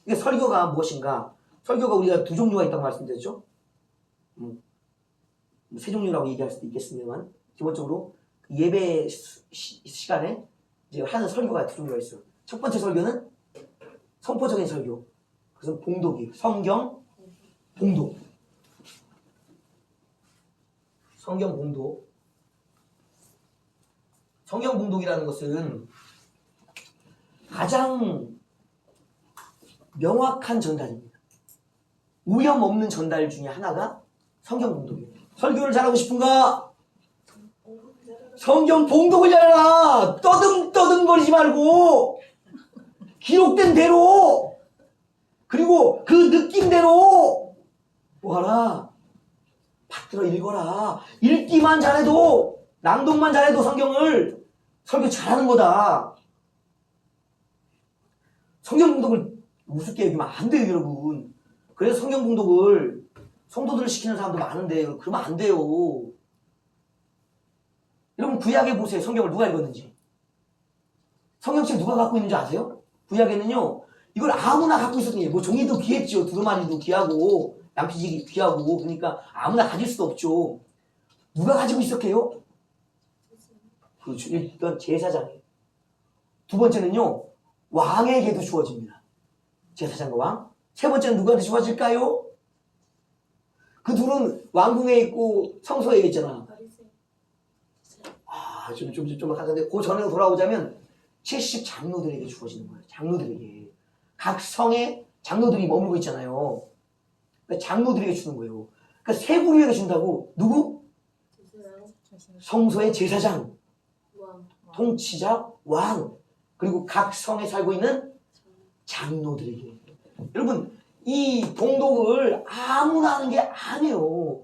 이게 설교가 무엇인가? 설교가 우리가 두 종류가 있다고 말씀드렸죠. 세 종류라고 얘기할 수도 있겠습니다만 기본적으로 예배 시간에 이제 하는 설교가 두 종류가 있어요. 첫 번째 설교는 선포적인 설교. 그것은 봉독이에요. 성경 봉독. 성경 봉독. 성경 봉독이라는 것은 가장 명확한 전달입니다. 오염 없는 전달 중에 하나가 성경 봉독이에요. 설교를 잘하고 싶은가? 성경 봉독을 잘해라. 떠듬거리지 말고 기록된 대로 그리고 그 느낌대로 뭐하라? 받들어 읽어라. 읽기만 잘해도 낭독만 잘해도 성경을 설교 잘하는 거다. 성경 봉독을 우습게 여기면 안 돼요, 여러분. 그래서 성경 봉독을 성도들을 시키는 사람도 많은데 그러면 안 돼요. 여러분 구약에 보세요. 성경을 누가 읽었는지. 성경책 누가 갖고 있는지 아세요? 구약에는요. 이걸 아무나 갖고 있었던 게 뭐 종이도 귀했죠. 두루마리도 귀하고 양피지기 귀하고 그러니까 아무나 가질 수도 없죠. 누가 가지고 있었게요? 그렇죠. 일단 제사장이에요. 두 번째는요. 왕에게도 주어집니다. 제사장과 왕. 세 번째는 누구한테 주어질까요? 그 둘은 왕궁에 있고 성소에 있잖아. 좀 하는데 그 전에 돌아오자면 70 장로들에게 주어지는 거예요. 장로들에게. 각 성에 장로들이 머물고 있잖아요. 그러니까 장로들에게 주는 거예요. 그러니까 세 부류에게 준다고. 누구? 성소의 제사장, 통치자, 왕, 그리고 각 성에 살고 있는 장로들에게. 여러분 이 봉독을 아무나 하는 게 아니에요.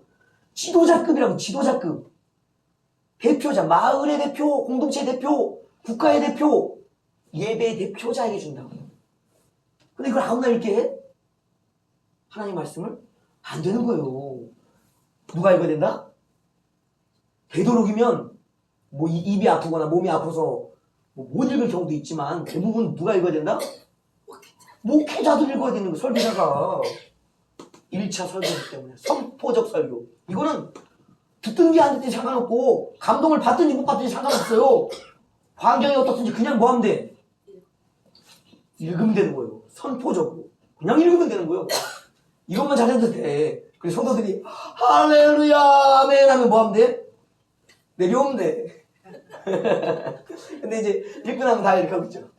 지도자급이라고. 지도자급. 대표자, 마을의 대표, 공동체 대표, 국가의 대표, 예배 대표자에게 준다고. 근데 이걸 아무나 읽게 해? 하나님 말씀을? 안 되는 거예요. 누가 읽어야 된다? 되도록이면 뭐 입이 아프거나 몸이 아파서 못 읽을 경우도 있지만 대부분 누가 읽어야 된다? 목회자도 읽어야 되는 거. 설교자가 1차 설교이기 때문에 선포적 설교. 이거는 듣든지 안 듣든지 상관없고 감동을 받든지 못 받든지 상관없어요. 환경이 어떻든지 그냥 뭐 하면 돼? 읽으면 되는 거예요. 선포적으로 그냥 읽으면 되는 거예요. 이것만 잘해도 돼. 그래서 성도들이 할렐루야 아멘 하면 뭐 하면 돼? 내려오면 돼. 근데 이제 읽고 나면 다 이렇게 하고 있죠.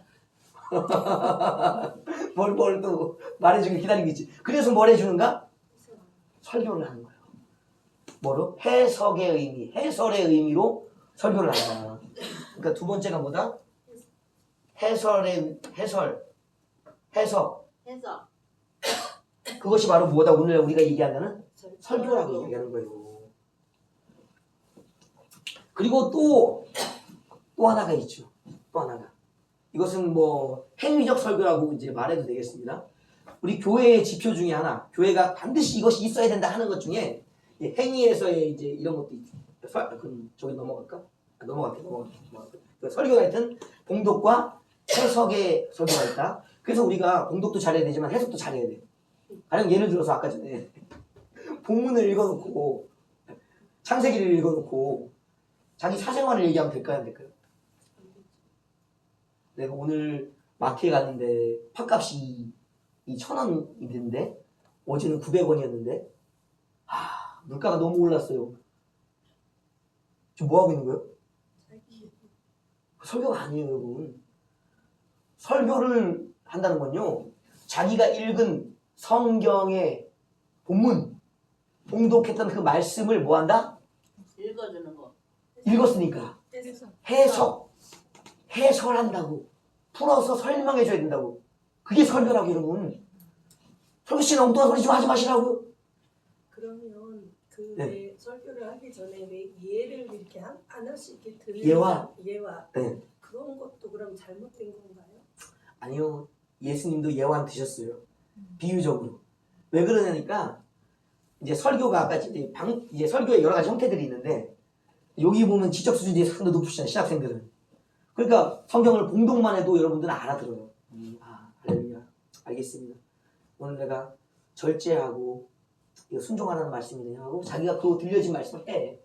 뭘 또 말해주길 기다리고 있지. 그래서 뭘 해주는가? 설교를 하는 거예요. 뭐로? 해석의 의미, 해설의 의미로 설교를 한다. 그러니까 두 번째가 뭐다? 해석. 그것이 바로 뭐다? 오늘 우리가 얘기하는 설교라고 얘기하는 거예요. 그리고 또 하나가 있죠. 또 하나가. 이것은 뭐 행위적 설교라고 이제 말해도 되겠습니다. 우리 교회의 지표 중에 하나, 교회가 반드시 이것이 있어야 된다 하는 것 중에 행위에서의 이제 이런 것도 있죠. 그럼 저기 넘어갈까? 넘어갈게. 설교가 하여튼 봉독과 해석의 설교가 있다. 그래서 우리가 봉독도 잘해야 되지만 해석도 잘해야 돼. 가령 예를 들어서 아까 전에 본문을 읽어놓고 창세기를 읽어놓고 자기 사생활을 얘기하면 될까요? 안 될까요? 내가 오늘 마트에 갔는데 팥값이 1,000원이던데 어제는 900원이었는데 물가가 너무 올랐어요. 지금 뭐 하고 있는 거예요? 설교가 아니에요, 여러분. 설교를 한다는 건요, 자기가 읽은 성경의 본문, 봉독했던 그 말씀을 뭐 한다? 읽어주는 거. 읽었으니까 해설한다고, 풀어서 설명해줘야 된다고. 그게 설교라고. 여러분, 설교 시간 엉뚱한 소리 좀 하지 마시라고. 그러면 그 네. 왜 설교를 하기 전에 왜 예를 이렇게 하나씩 이렇게 들리는 예화. 네. 그런 것도 그럼 잘못된 건가요? 아니요, 예수님도 예화는 드셨어요. 비유적으로. 왜 그러냐니까 이제 설교가 아까 이제 설교의 여러 가지 형태들이 있는데 여기 보면 지적 수준이 상당히 높으시잖아요, 신학생들은. 그러니까 성경을 봉독만 해도 여러분들은 알아들어요. 할렐루야. 알겠습니다. 오늘 내가 절제하고 이거 순종하라는 말씀이네요 하고 자기가 그 들려진 말씀을 해.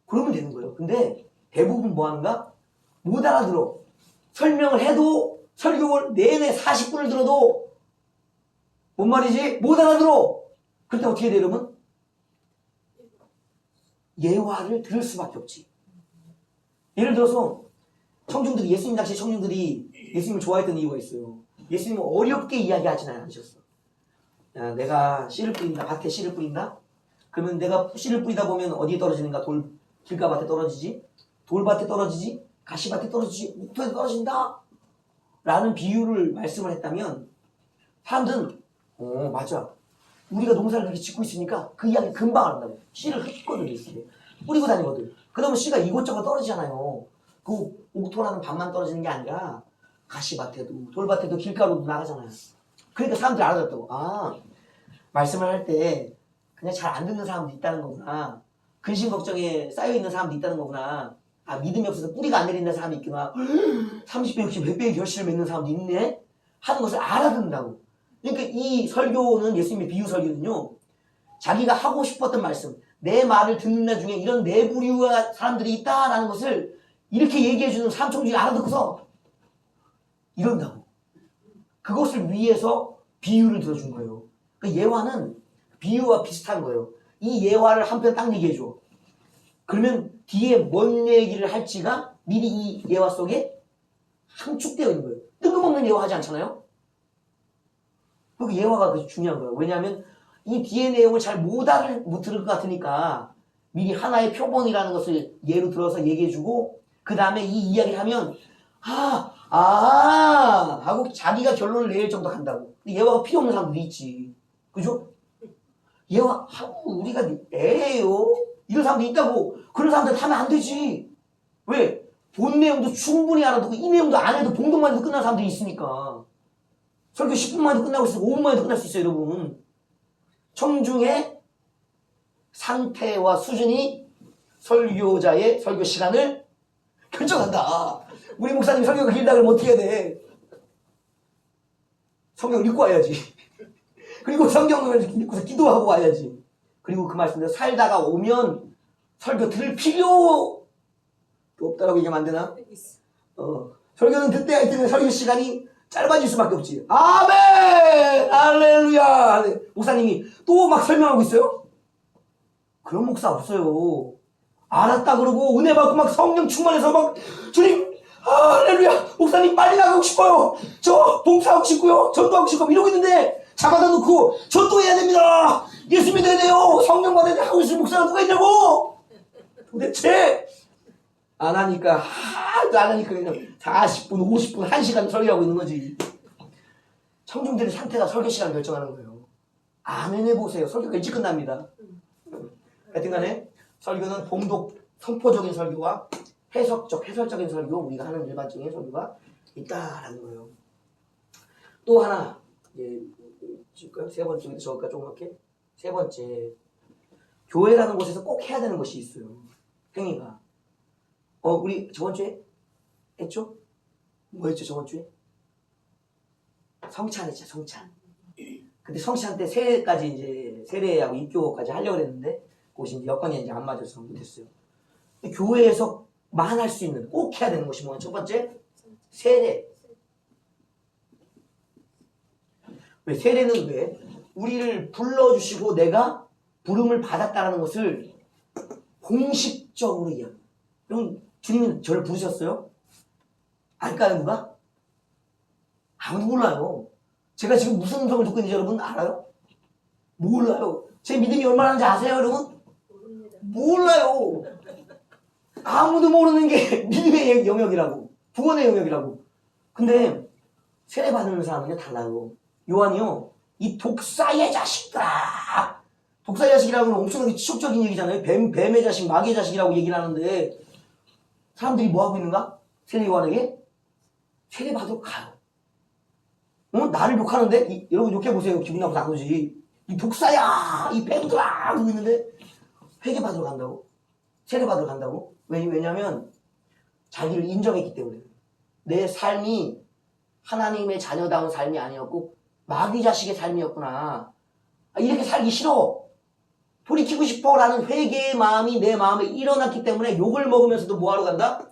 그러면 되는 거예요. 근데 대부분 뭐 하는가? 못 알아들어. 설명을 해도 설교를 내내 40분을 들어도 뭔 말이지? 못 알아들어. 그럴 때 어떻게 해야 돼요, 여러분? 예화를 들을 수밖에 없지. 예를 들어서 청중들이, 예수님 당시 청중들이 예수님을 좋아했던 이유가 있어요. 예수님은 어렵게 이야기하지는 않으셨어. 야, 내가 씨를 뿌린다, 밭에 씨를 뿌린다? 그러면 내가 씨를 뿌리다 보면 어디에 떨어지는가? 길가밭에 떨어지지? 돌밭에 떨어지지? 가시밭에 떨어지지? 옥토에 떨어진다? 라는 비유를 말씀을 했다면 사람들은 맞아. 우리가 농사를 그렇게 짓고 있으니까 그 이야기 금방 알았다고. 씨를 흩거든요. 이렇게. 뿌리고 다니거든. 그러면 씨가 이곳저곳 떨어지잖아요. 그 옥토라는 밭만 떨어지는 게 아니라 가시밭에도 돌밭에도 길가로도 나가잖아요. 그러니까 사람들이 알아듣다고. 말씀을 할 때 그냥 잘 안 듣는 사람도 있다는 거구나. 근심 걱정에 쌓여있는 사람도 있다는 거구나. 믿음이 없어서 뿌리가 안 내린다는 사람이 있구나. 30배, 60배, 100배의 결실을 맺는 사람도 있네? 하는 것을 알아듣는다고. 그러니까 이 설교는, 예수님의 비유 설교는요, 자기가 하고 싶었던 말씀, 내 말을 듣는 날 중에 이런 네 부류의 사람들이 있다라는 것을 이렇게 얘기해주는 삼총중이 알아듣고서 이런다고. 그것을 위해서 비유를 들어준 거예요. 그 예화는 비유와 비슷한 거예요. 이 예화를 한편 딱 얘기해줘. 그러면 뒤에 뭔 얘기를 할지가 미리 이 예화 속에 함축되어 있는 거예요. 뜬금없는 예화 하지 않잖아요? 그 예화가 그래서 중요한 거예요. 왜냐하면 이 뒤에 내용을 잘 못 들을 것 같으니까 미리 하나의 표본이라는 것을 예로 들어서 얘기해주고 그 다음에 이 이야기를 하면 하고 자기가 결론을 내릴 정도 간다고. 예화가 필요 없는 사람들이 있지. 그죠? 예화 우리가 애예요? 이런 사람도 있다고. 그런 사람들 하면 안 되지. 왜? 본 내용도 충분히 알아듣고 이 내용도 안 해도 봉독만 해도 끝난 사람들이 있으니까. 설교 10분만 해도 끝나고 있어. 5분만 해도 끝날 수 있어요, 여러분. 청중의 상태와 수준이 설교자의 설교 시간을 결정한다. 우리 목사님 설교가 길다 그러면 어떻게 해야 돼? 성경을 읽고 와야지. 그리고 성경을 읽고서 기도하고 와야지. 그리고 그 말씀대로 살다가 오면 설교 들을 필요도 없다라고 얘기하면 안 되나? 설교는 듣때야 있는 설교 시간이 짧아질 수밖에 없지. 아멘! 할렐루야! 목사님이 또 막 설명하고 있어요? 그런 목사 없어요. 알았다 그러고 은혜 받고 막 성령 충만해서 막 주님 할렐루야! 목사님 빨리 나가고 싶어요. 저 봉사하고 싶고요. 전도하고 싶고 이러고 있는데 잡아다 놓고 전도해야 됩니다. 예수 믿어야 돼요. 성령 받아야 돼. 하고 있을 목사가 누가 있냐고. 도대체 안 하니까 그냥 40분, 50분, 1시간 설교하고 있는 거지. 청중들의 상태가 설교 시간을 결정하는 거예요. 안 해보세요. 설교가 일찍 끝납니다. 하여튼간에 설교는 봉독, 선포적인 설교와 해설적인 설교, 우리가 하는 일반적인 설교가 있다라는 거예요. 또 하나, 세 번째부터 저기까지 조금 할게. 세 번째, 교회라는 곳에서 꼭 해야 되는 것이 있어요. 행위가. 우리 저번 주에 했죠? 뭐 했죠, 저번 주에? 성찬 했죠, 성찬. 근데 성찬 때 세 가지 이제 이제 세례하고 입교까지 하려고 했는데 그것이 이제 여건이 이제 안 맞아서 못했어요. 근데 교회에서만 할 수 있는 꼭 해야 되는 것이 뭐냐? 첫 번째 세례. 왜 세례는 왜? 우리를 불러주시고 내가 부름을 받았다는 것을 공식적으로 이야기해요. 그럼 주님이 저를 부르셨어요? 알까요 누가? 아무도 몰라요. 제가 지금 무슨 음성을 듣고 있는지 여러분 알아요? 몰라요. 제 믿음이 얼마나인지 아세요 여러분? 모릅니다. 몰라요. 아무도 모르는 게 믿음의 영역이라고. 구원의 영역이라고. 근데 세례 받는 사람은요 달라요. 요한이요 이 독사의 자식들아. 독사의 자식이라는 건 엄청나게 치욕적인 얘기잖아요. 뱀의 자식, 마귀의 자식이라고 얘기를 하는데 사람들이 뭐 하고 있는가? 세례 요한에게 세례 받으러 가요. 나를 욕하는데 여러분 욕해보세요. 기분 나쁘지 안 오지. 이 독사야 이 뱀들아 하고 있는데 회개 받으러 간다고? 세례 받으러 간다고? 왜냐면 자기를 인정했기 때문에 내 삶이 하나님의 자녀다운 삶이 아니었고 마귀 자식의 삶이었구나. 이렇게 살기 싫어. 돌이키고 싶어 라는 회개의 마음이 내 마음에 일어났기 때문에 욕을 먹으면서도 뭐하러 간다?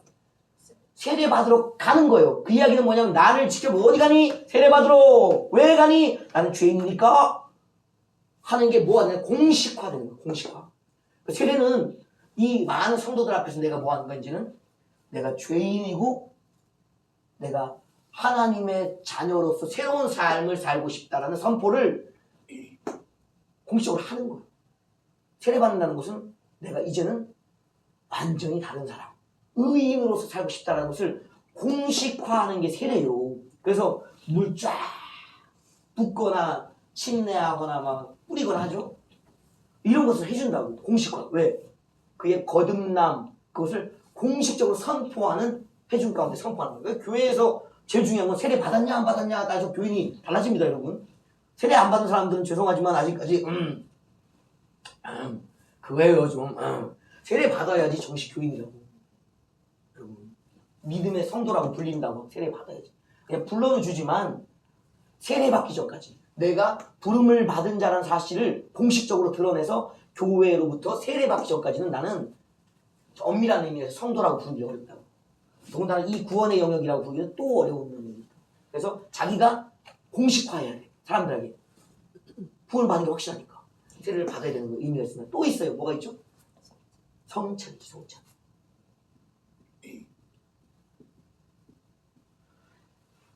세례 받으러 가는 거예요. 그 이야기는 뭐냐면 나를 지켜보고 어디 가니? 세례 받으러. 왜 가니? 나는 죄인이니까 하는 게 뭐가 공식화되는 거야. 공식화. 세례는 이 많은 성도들 앞에서 내가 뭐 하는 거야 이제는? 내가 죄인이고 내가 하나님의 자녀로서 새로운 삶을 살고 싶다라는 선포를 공식적으로 하는 거예요. 세례받는다는 것은 내가 이제는 완전히 다른 사람, 의인으로서 살고 싶다는 것을 공식화하는 게 세례요. 그래서 물 쫙 붓거나 침례하거나 막 뿌리거나 하죠. 이런 것을 해준다고. 공식화. 왜? 그의 거듭남 그것을 공식적으로 선포하는 해준 가운데 선포하는 거예요. 교회에서 제일 중요한 건 세례 받았냐 안 받았냐 따라서 교인이 달라집니다 여러분. 세례 안 받은 사람들은 죄송하지만 아직까지 그거예요 좀. 세례 받아야지 정식 교인이라고. 여러분 믿음의 성도라고 불린다고 세례 받아야지. 그냥 불러는 주지만 세례 받기 전까지 내가 부름을 받은 자라는 사실을 공식적으로 드러내서 교회로부터 세례 받기 전까지는 나는 엄밀한 의미에서 성도라고 부르기 어렵다고. 더군다나 이 구원의 영역이라고 부르기는 또 어려운 영역입니다. 그래서 자기가 공식화해야 돼. 사람들에게 구원 받는 게 확실하니까 세례를 받아야 되는 의미가 있으면 또 있어요. 뭐가 있죠? 성찬이지. 성찬.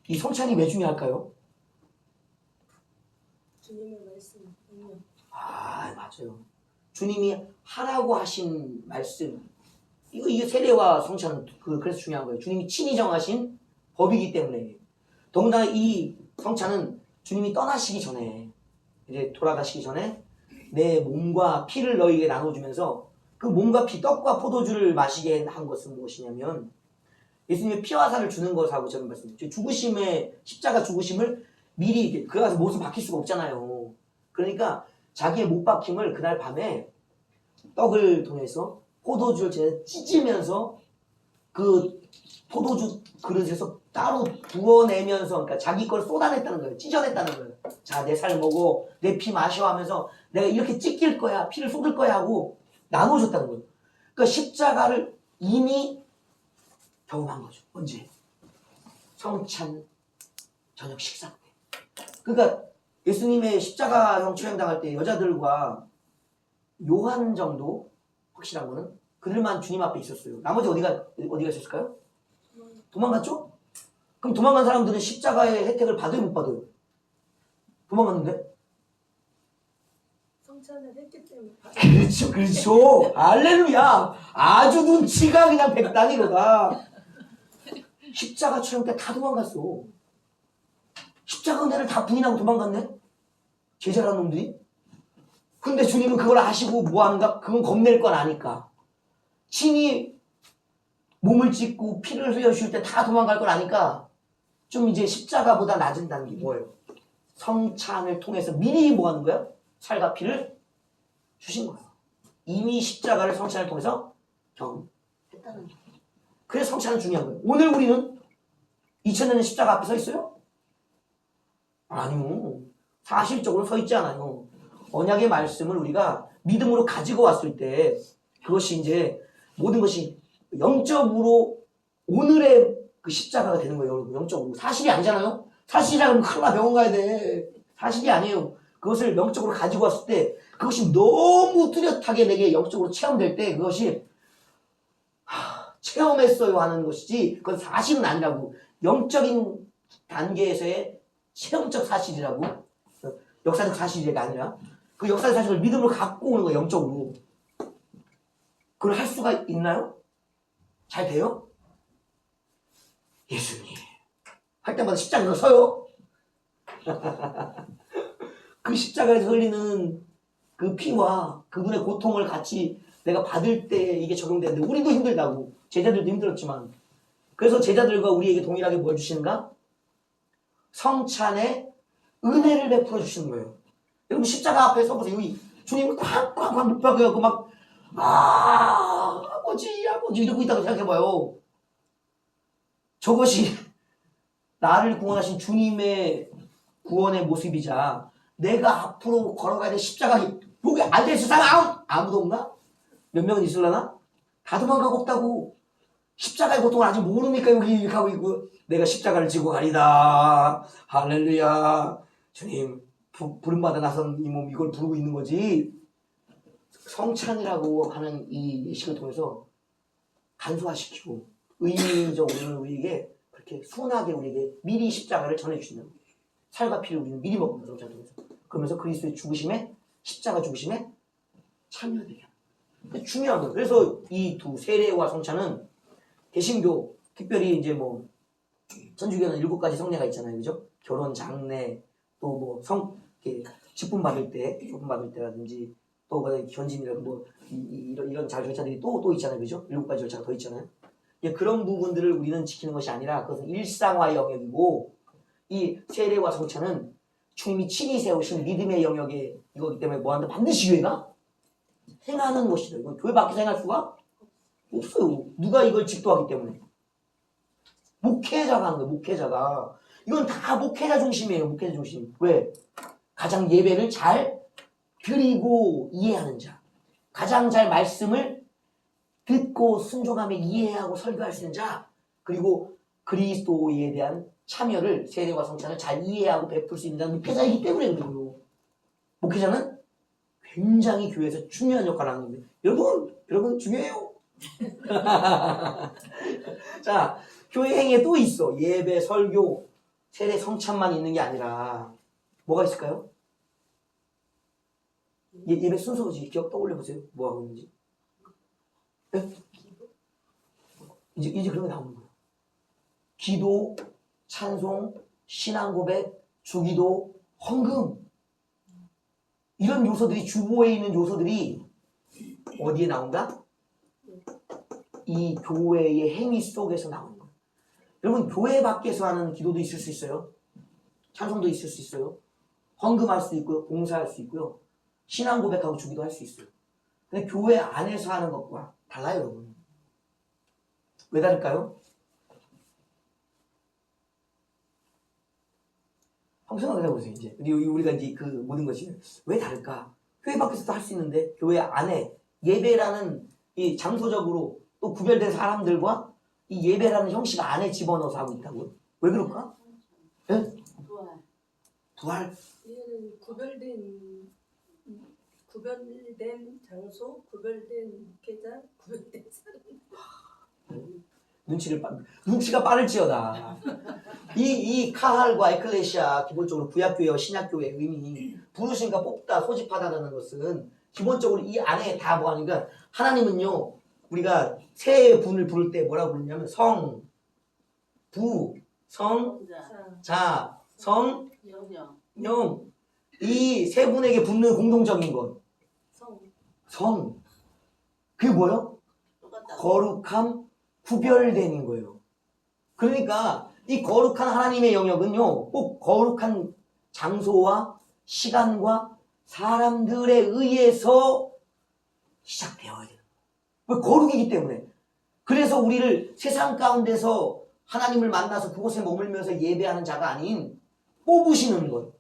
이 성찬이 왜 중요할까요? 주님의 말씀 응용. 맞아요. 주님이 하라고 하신 말씀 이게 세례와 성찬은 그래서 중요한 거예요. 주님이 친히 정하신 법이기 때문에. 더군다나 이 성찬은 주님이 떠나시기 전에 이제 돌아가시기 전에 내 몸과 피를 너희에게 나눠주면서 그 몸과 피, 떡과 포도주를 마시게 한 것은 무엇이냐면 예수님의 피와 살을 주는 것하고 저는 말씀드렸죠. 죽으심의 십자가 죽으심을 미리 그 가서 못을 박힐 수가 없잖아요. 그러니까 자기의 못 박힘을 그날 밤에 떡을 통해서 포도주를 찢으면서 그 포도주 그릇에서 따로 부어내면서 그러니까 자기 걸 쏟아냈다는 거예요. 찢어냈다는 거예요. 자, 내 살 먹어, 내 피 마셔 하면서 내가 이렇게 찢길 거야, 피를 쏟을 거야 하고 나눠줬다는 거예요. 그러니까 십자가를 이미 경험한 거죠. 언제? 성찬 저녁 식사 때. 그러니까 예수님의 십자가형 처형당할 때 여자들과 요한 정도 확실한 거는 그들만 주님 앞에 있었어요. 나머지 어디가 있었을까요? 도망갔죠? 그럼 도망간 사람들은 십자가의 혜택을 받아요, 못 받아요? 도망갔는데? 성찬을 했기 때문에 그렇죠, 그렇죠. 할렐루야. 아주 눈치가 그냥 백단이로다. 십자가 처형 때 다 도망갔어. 십자가 은혜를 다 부인하고 도망갔네? 제자라는 놈들이? 근데 주님은 그걸 아시고 뭐하는가? 그건 겁낼 건 아니까. 친히 몸을 찢고 피를 흘려주실 때 다 도망갈 걸 아니까 좀 이제 십자가보다 낮은 단계 뭐예요? 성찬을 통해서 미리 뭐 하는 거야? 살과 피를 주신 거야. 이미 십자가를 성찬을 통해서 경험했다는 거야. 그래서 성찬은 중요한 거예요. 오늘 우리는 2000년의 십자가 앞에 서 있어요? 아니요. 사실적으로 서 있지 않아요. 언약의 말씀을 우리가 믿음으로 가지고 왔을 때 그것이 이제 모든 것이 영적으로 오늘의 그 십자가가 되는 거예요. 여러분. 영적으로. 사실이 아니잖아요. 사실이라면 큰일 나 병원 가야 돼. 사실이 아니에요. 그것을 영적으로 가지고 왔을 때 그것이 너무 뚜렷하게 내게 영적으로 체험될 때 그것이 체험했어요 하는 것이지 그건 사실은 아니라고. 영적인 단계에서의 체험적 사실이라고. 역사적 사실이 아니라 그 역사적 사실을 믿음으로 갖고 오는 거예요. 영적으로. 그걸 할 수가 있나요? 잘 돼요? 예수님 할 때마다 십자가에 서요. 그 십자가에서 흘리는 그 피와 그분의 고통을 같이 내가 받을 때 이게 적용되는데 우리도 힘들다고. 제자들도 힘들었지만 그래서 제자들과 우리에게 동일하게 뭘 주시는가? 성찬의 은혜를 베풀어 주시는 거예요. 여러분 십자가 앞에 서보세요. 여기 주님 꽉꽉꽉 묵박해갖고 막 아버지 이러고 있다고 생각해봐요. 저것이 나를 구원하신 주님의 구원의 모습이자 내가 앞으로 걸어가야 될 십자가 여기 앉아있을 사람 아무도 없나? 몇 명은 있을라나? 다 도망가고 없다고. 십자가의 고통을 아직 모르니까 여기 이렇게 하고 있고 내가 십자가를 지고 가리다 할렐루야 주님 부름받아 나선 이 몸 이걸 부르고 있는 거지. 성찬이라고 하는 이 예식을 통해서 간소화시키고 의미적으로 우리에게 그렇게 순하게 우리에게 미리 십자가를 전해주신다는 거예요. 살과 피를 우리는 미리 먹는 성찬을 통해서. 그러면서 그리스도의 죽으심에 십자가 죽으심에 참여되게 합니다. 중요한 거예요. 그래서 이 두 세례와 성찬은 개신교 특별히 이제 뭐 천주교는 7가지 성례가 있잖아요, 그죠? 결혼, 장례, 또 뭐 직분 받을 때라든지 또 견진이라든지 뭐 이런 절차들이 또 있잖아요, 그죠? 7가지 절차가 더 있잖아요. 그런 부분들을 우리는 지키는 것이 아니라 그것은 일상화의 영역이고 이 세례와 성찬은 주님이 친히 세우신 믿음의 영역의 이거기 때문에 뭐한다 반드시 교회가 행하는 것이다. 이건 교회 밖에서 행할 수가 없어요. 누가 이걸 직도하기 때문에. 목회자가 하는 거예요. 목회자가. 이건 다 목회자 중심이에요. 목회자 중심. 왜? 가장 예배를 잘 드리고 이해하는 자. 가장 잘 말씀을 듣고 순종하며 이해하고 설교할 수 있는 자. 그리고 그리스도에 대한 참여를 세례와 성찬을 잘 이해하고 베풀 수 있는 자는 목회자이기 때문에 그래요. 목회자는 굉장히 교회에서 중요한 역할을 하는 겁니다. 여러분 중요해요. 자, 교회 행위에 또 있어. 예배, 설교, 세례, 성찬만 있는 게 아니라 뭐가 있을까요? 예배 순서지. 기억 떠올려 보세요. 뭐 하고 있는지. 네? 이제 그런 게 나오는 거예요. 기도, 찬송, 신앙 고백, 주기도, 헌금. 이런 요소들이 주보에 있는 요소들이 어디에 나온다? 이 교회의 행위 속에서 나오는 거예요. 여러분 교회 밖에서 하는 기도도 있을 수 있어요. 찬송도 있을 수 있어요. 헌금할 수 있고요. 봉사할 수 있고요. 신앙 고백하고 주기도 할 수 있어요. 근데 교회 안에서 하는 것과 달라요, 여러분. 왜 다를까요? 한번 생각해 보세요. 이제 우리가 이제 그 모든 것이 왜 다를까? 교회 밖에서도 할 수 있는데 교회 안에 예배라는 이 장소적으로 또 구별된 사람들과 이 예배라는 형식 안에 집어넣어서 하고 있다고요? 왜 그럴까? 네? 부활. 이거는 구별된 장소, 구별된 목회자, 구별된 사람. 눈치가 빠를지어다. 이 카할과 에클레시아 기본적으로 구약교회와 신약교회의 의미 부르신가 뽑다 소집하다라는 것은 기본적으로 이 안에 다 뭐하니까 하나님은요 우리가 세 분을 부를 때 뭐라고 부르냐면 성, 부, 성, 자, 성, 영 이 세 분에게 붙는 공동적인 것 성 그게 뭐예요? 거룩함, 구별되는 거예요. 그러니까 이 거룩한 하나님의 영역은요 꼭 거룩한 장소와 시간과 사람들에 의해서 시작되어야 돼요. 왜? 거룩이기 때문에. 그래서 우리를 세상 가운데서 하나님을 만나서 그곳에 머물면서 예배하는 자가 아닌 뽑으시는 것,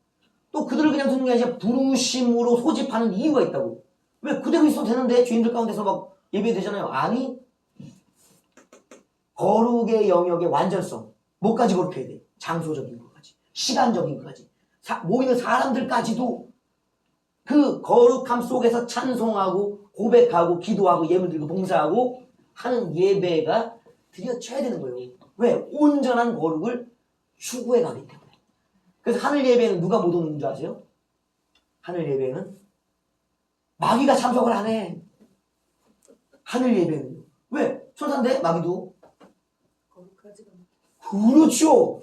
또 그들을 그냥 듣는 게 아니라 부르심으로 소집하는 이유가 있다고. 왜 그대로 있어도 되는데 죄인들 가운데서 막 예배되잖아요. 아니, 거룩의 영역의 완전성. 뭐까지 거룩해야 돼? 장소적인 것까지, 시간적인 것까지, 모이는 사람들까지도 그 거룩함 속에서 찬송하고 고백하고 기도하고 예물 드리고 봉사하고 하는 예배가 드려져야 되는 거예요. 왜? 온전한 거룩을 추구해 가기 때문에. 그래서 하늘 예배는 누가 못 오는 줄 아세요? 하늘 예배는 마귀가 참석을 안 해. 하늘 예배는. 왜? 천사인데 마귀도. 거룩하지가 않아. 그렇죠.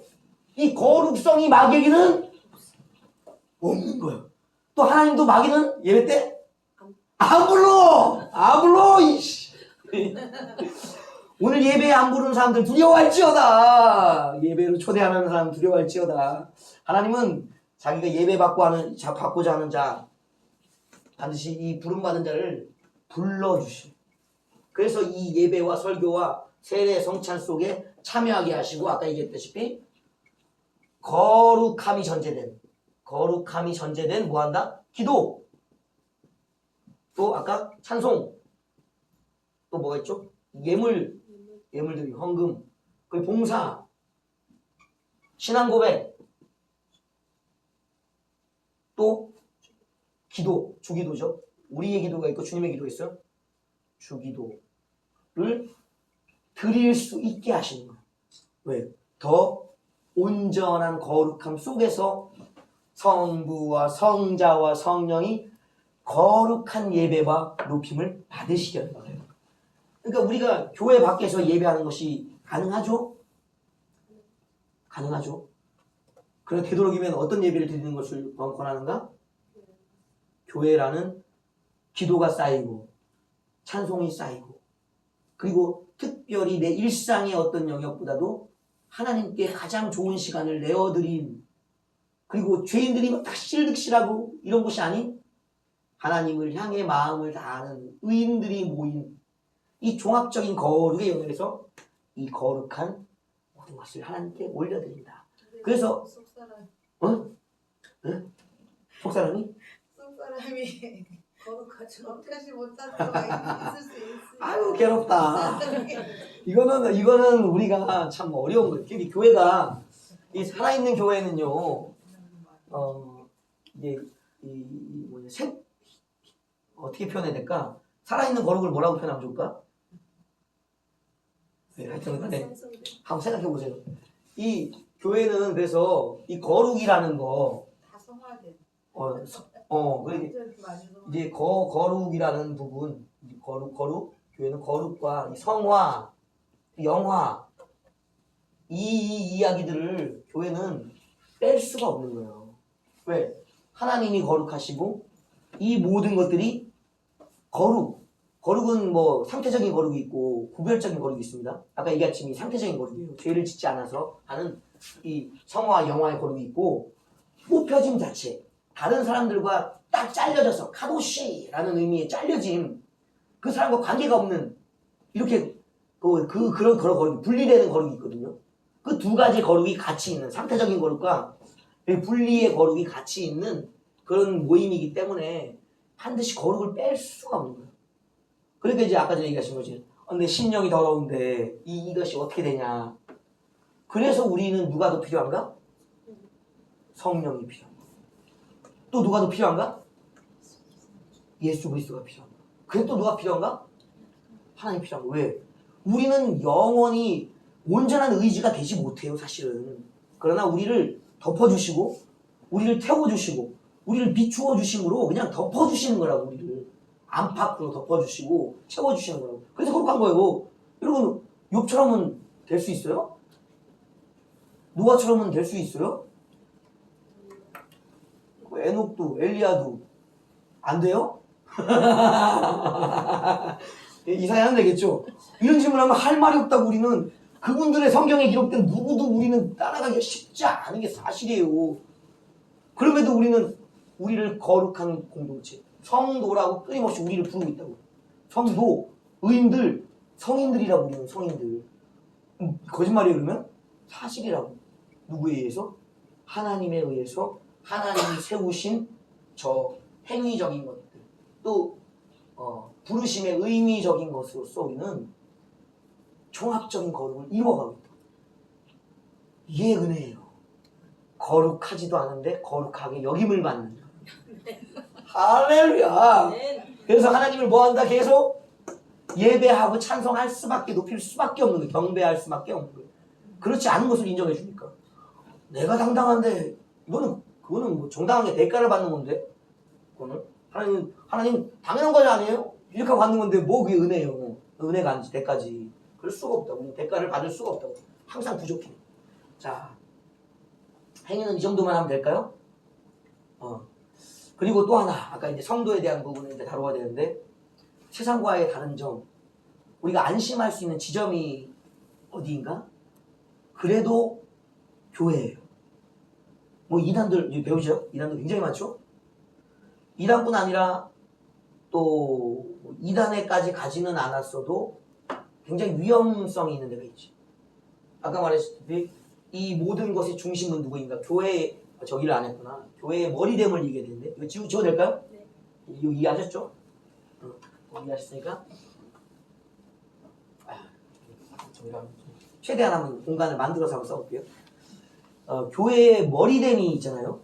이 거룩성이 마귀에게는 없는 거예요. 또 하나님도 마귀는 예배 때 안 불러. 안 불러. 이씨. 오늘 예배에 안 부르는 사람들 두려워할지어다. 예배로 초대 안 하는 사람 두려워할지어다. 하나님은 자기가 예배 받고자 하는 자, 반드시 이 부름받은 자를 불러주시오. 그래서 이 예배와 설교와 세례 성찬 속에 참여하게 하시고, 아까 얘기했다시피 거룩함이 전제된 뭐한다? 기도. 또 아까 찬송. 또 뭐가 있죠? 예물들이 헌금, 그리고 봉사, 신앙 고백, 또 기도, 주기도죠. 우리의 기도가 있고 주님의 기도가 있어요. 주기도를 드릴 수 있게 하시는 거예요. 왜? 더 온전한 거룩함 속에서 성부와 성자와 성령이 거룩한 예배와 높임을 받으시려는 거예요. 그러니까 우리가 교회 밖에서 예배하는 것이 가능하죠? 가능하죠. 그래서 되도록이면 어떤 예배를 드리는 것을 권하는가? 교회라는 기도가 쌓이고 찬송이 쌓이고, 그리고 특별히 내 일상의 어떤 영역보다도 하나님께 가장 좋은 시간을 내어드린, 그리고 죄인들이 막 득실득실하고 이런 것이 아닌 하나님을 향해 마음을 다하는 의인들이 모인 이 종합적인 거룩의 영역에서 이 거룩한 모든 것을 하나님께 올려드린다. 그래서 속사람. 응? 속사람이? 속사람이 거룩하지 못한 경우가 있을 수 있어요. 아유 괴롭다. 이거는 우리가 참 어려운 거예요. 특히 교회가 이 살아있는 교회는요, 이게 어떻게 표현해야 될까? 살아있는 거룩을 뭐라고 표현하면 좋을까? 네, 하여튼 간에 한번 생각해 보세요. 이 교회는 그래서 이 거룩이라는 거, 다 성화돼. 이제 거룩이라는 부분, 거룩, 교회는 거룩과 이 성화, 영화, 이 이야기들을 교회는 뺄 수가 없는 거예요. 왜? 하나님이 거룩하시고 이 모든 것들이 거룩은 뭐 상태적인 거룩이 있고 구별적인 거룩이 있습니다. 아까 얘기했지만 이 상태적인 거룩이에요. 죄를 짓지 않아서 하는 이 성화, 영화의 거룩이 있고, 뽑혀짐 자체, 다른 사람들과 딱 잘려져서 카도시라는 의미의 잘려짐, 그 사람과 관계가 없는 이렇게 그런 거룩이 분리되는 거룩이 있거든요. 그 두 가지 거룩이 같이 있는 상태적인 거룩과 분리의 거룩이 같이 있는 그런 모임이기 때문에 반드시 거룩을 뺄 수가 없는 거예요. 그러니까 이제 아까 전에 얘기하신 거지. 근데 심령이 더러운데 이것이 어떻게 되냐. 그래서 우리는 누가 더 필요한가? 성령이 필요한가? 또 누가 더 필요한가? 예수 그리스도가 필요한가? 그래 또 누가 필요한가? 하나님이 필요한가? 왜? 우리는 영원히 온전한 의지가 되지 못해요, 사실은. 그러나 우리를 덮어주시고, 우리를 태워주시고, 우리를 비추어 주심으로 그냥 덮어주시는 거라고, 우리를. 안팎으로 덮어주시고, 채워주시는 거라고. 그래서 거룩한 거예요. 여러분, 욥처럼은 될 수 있어요? 노아처럼은 될 수 있어요? 에녹도, 엘리야도 안 돼요? 이상하게 하면 되겠죠? 이런 질문하면 할 말이 없다고. 우리는 그분들의 성경에 기록된 누구도 우리는 따라가기가 쉽지 않은 게 사실이에요. 그럼에도 우리는 우리를 거룩한 공동체, 성도라고 끊임없이 우리를 부르고 있다고. 성도, 의인들, 성인들이라고. 우리는 성인들. 거짓말이에요 그러면? 사실이라고. 누구에 의해서? 하나님에 의해서 하나님이 세우신 저 행위적인 것들, 또 부르심의 의미적인 것으로서 우리는 종합적인 거룩을 이루어가고 있다. 이게 은혜예요. 거룩하지도 않은데 거룩하게 여김을 받는. 할렐루야. 네. 그래서 하나님을 뭐한다? 계속 예배하고 찬송할 수밖에, 높일 수밖에 없는 거예요. 경배할 수밖에 없는 거예요. 그렇지 않은 것을 인정해 주니까. 내가 당당한데 그거는 뭐 정당하게 대가를 받는 건데, 그거는 하나님 당연한 거지 아니에요? 이렇게 받는 건데 뭐 그게 은혜예요? 은혜가 아니지 대가지. 그럴 수가 없다. 우리는 대가를 받을 수가 없다고. 항상 부족해. 자, 행위는 이 정도만 하면 될까요? 그리고 또 하나, 아까 이제 성도에 대한 부분을 이제 다루어야 되는데, 세상과의 다른 점, 우리가 안심할 수 있는 지점이 어디인가? 그래도 교회예요. 뭐 이단들 배우죠? 이단도 굉장히 많죠? 이단뿐 아니라 또 이단에까지 가지는 않았어도 굉장히 위험성이 있는 데가 있지. 아까 말했듯이 이 모든 것의 중심은 누구인가? 교회, 저기를 안 했구나. 교회의 머리됨을 이기게 되는데, 이거 지워도 될까요? 네. 이거 이해하셨죠? 이해하셨으니까? 저희가 최대한 한번 공간을 만들어서 한번 써볼게요. 교회의 머리됨이 있잖아요.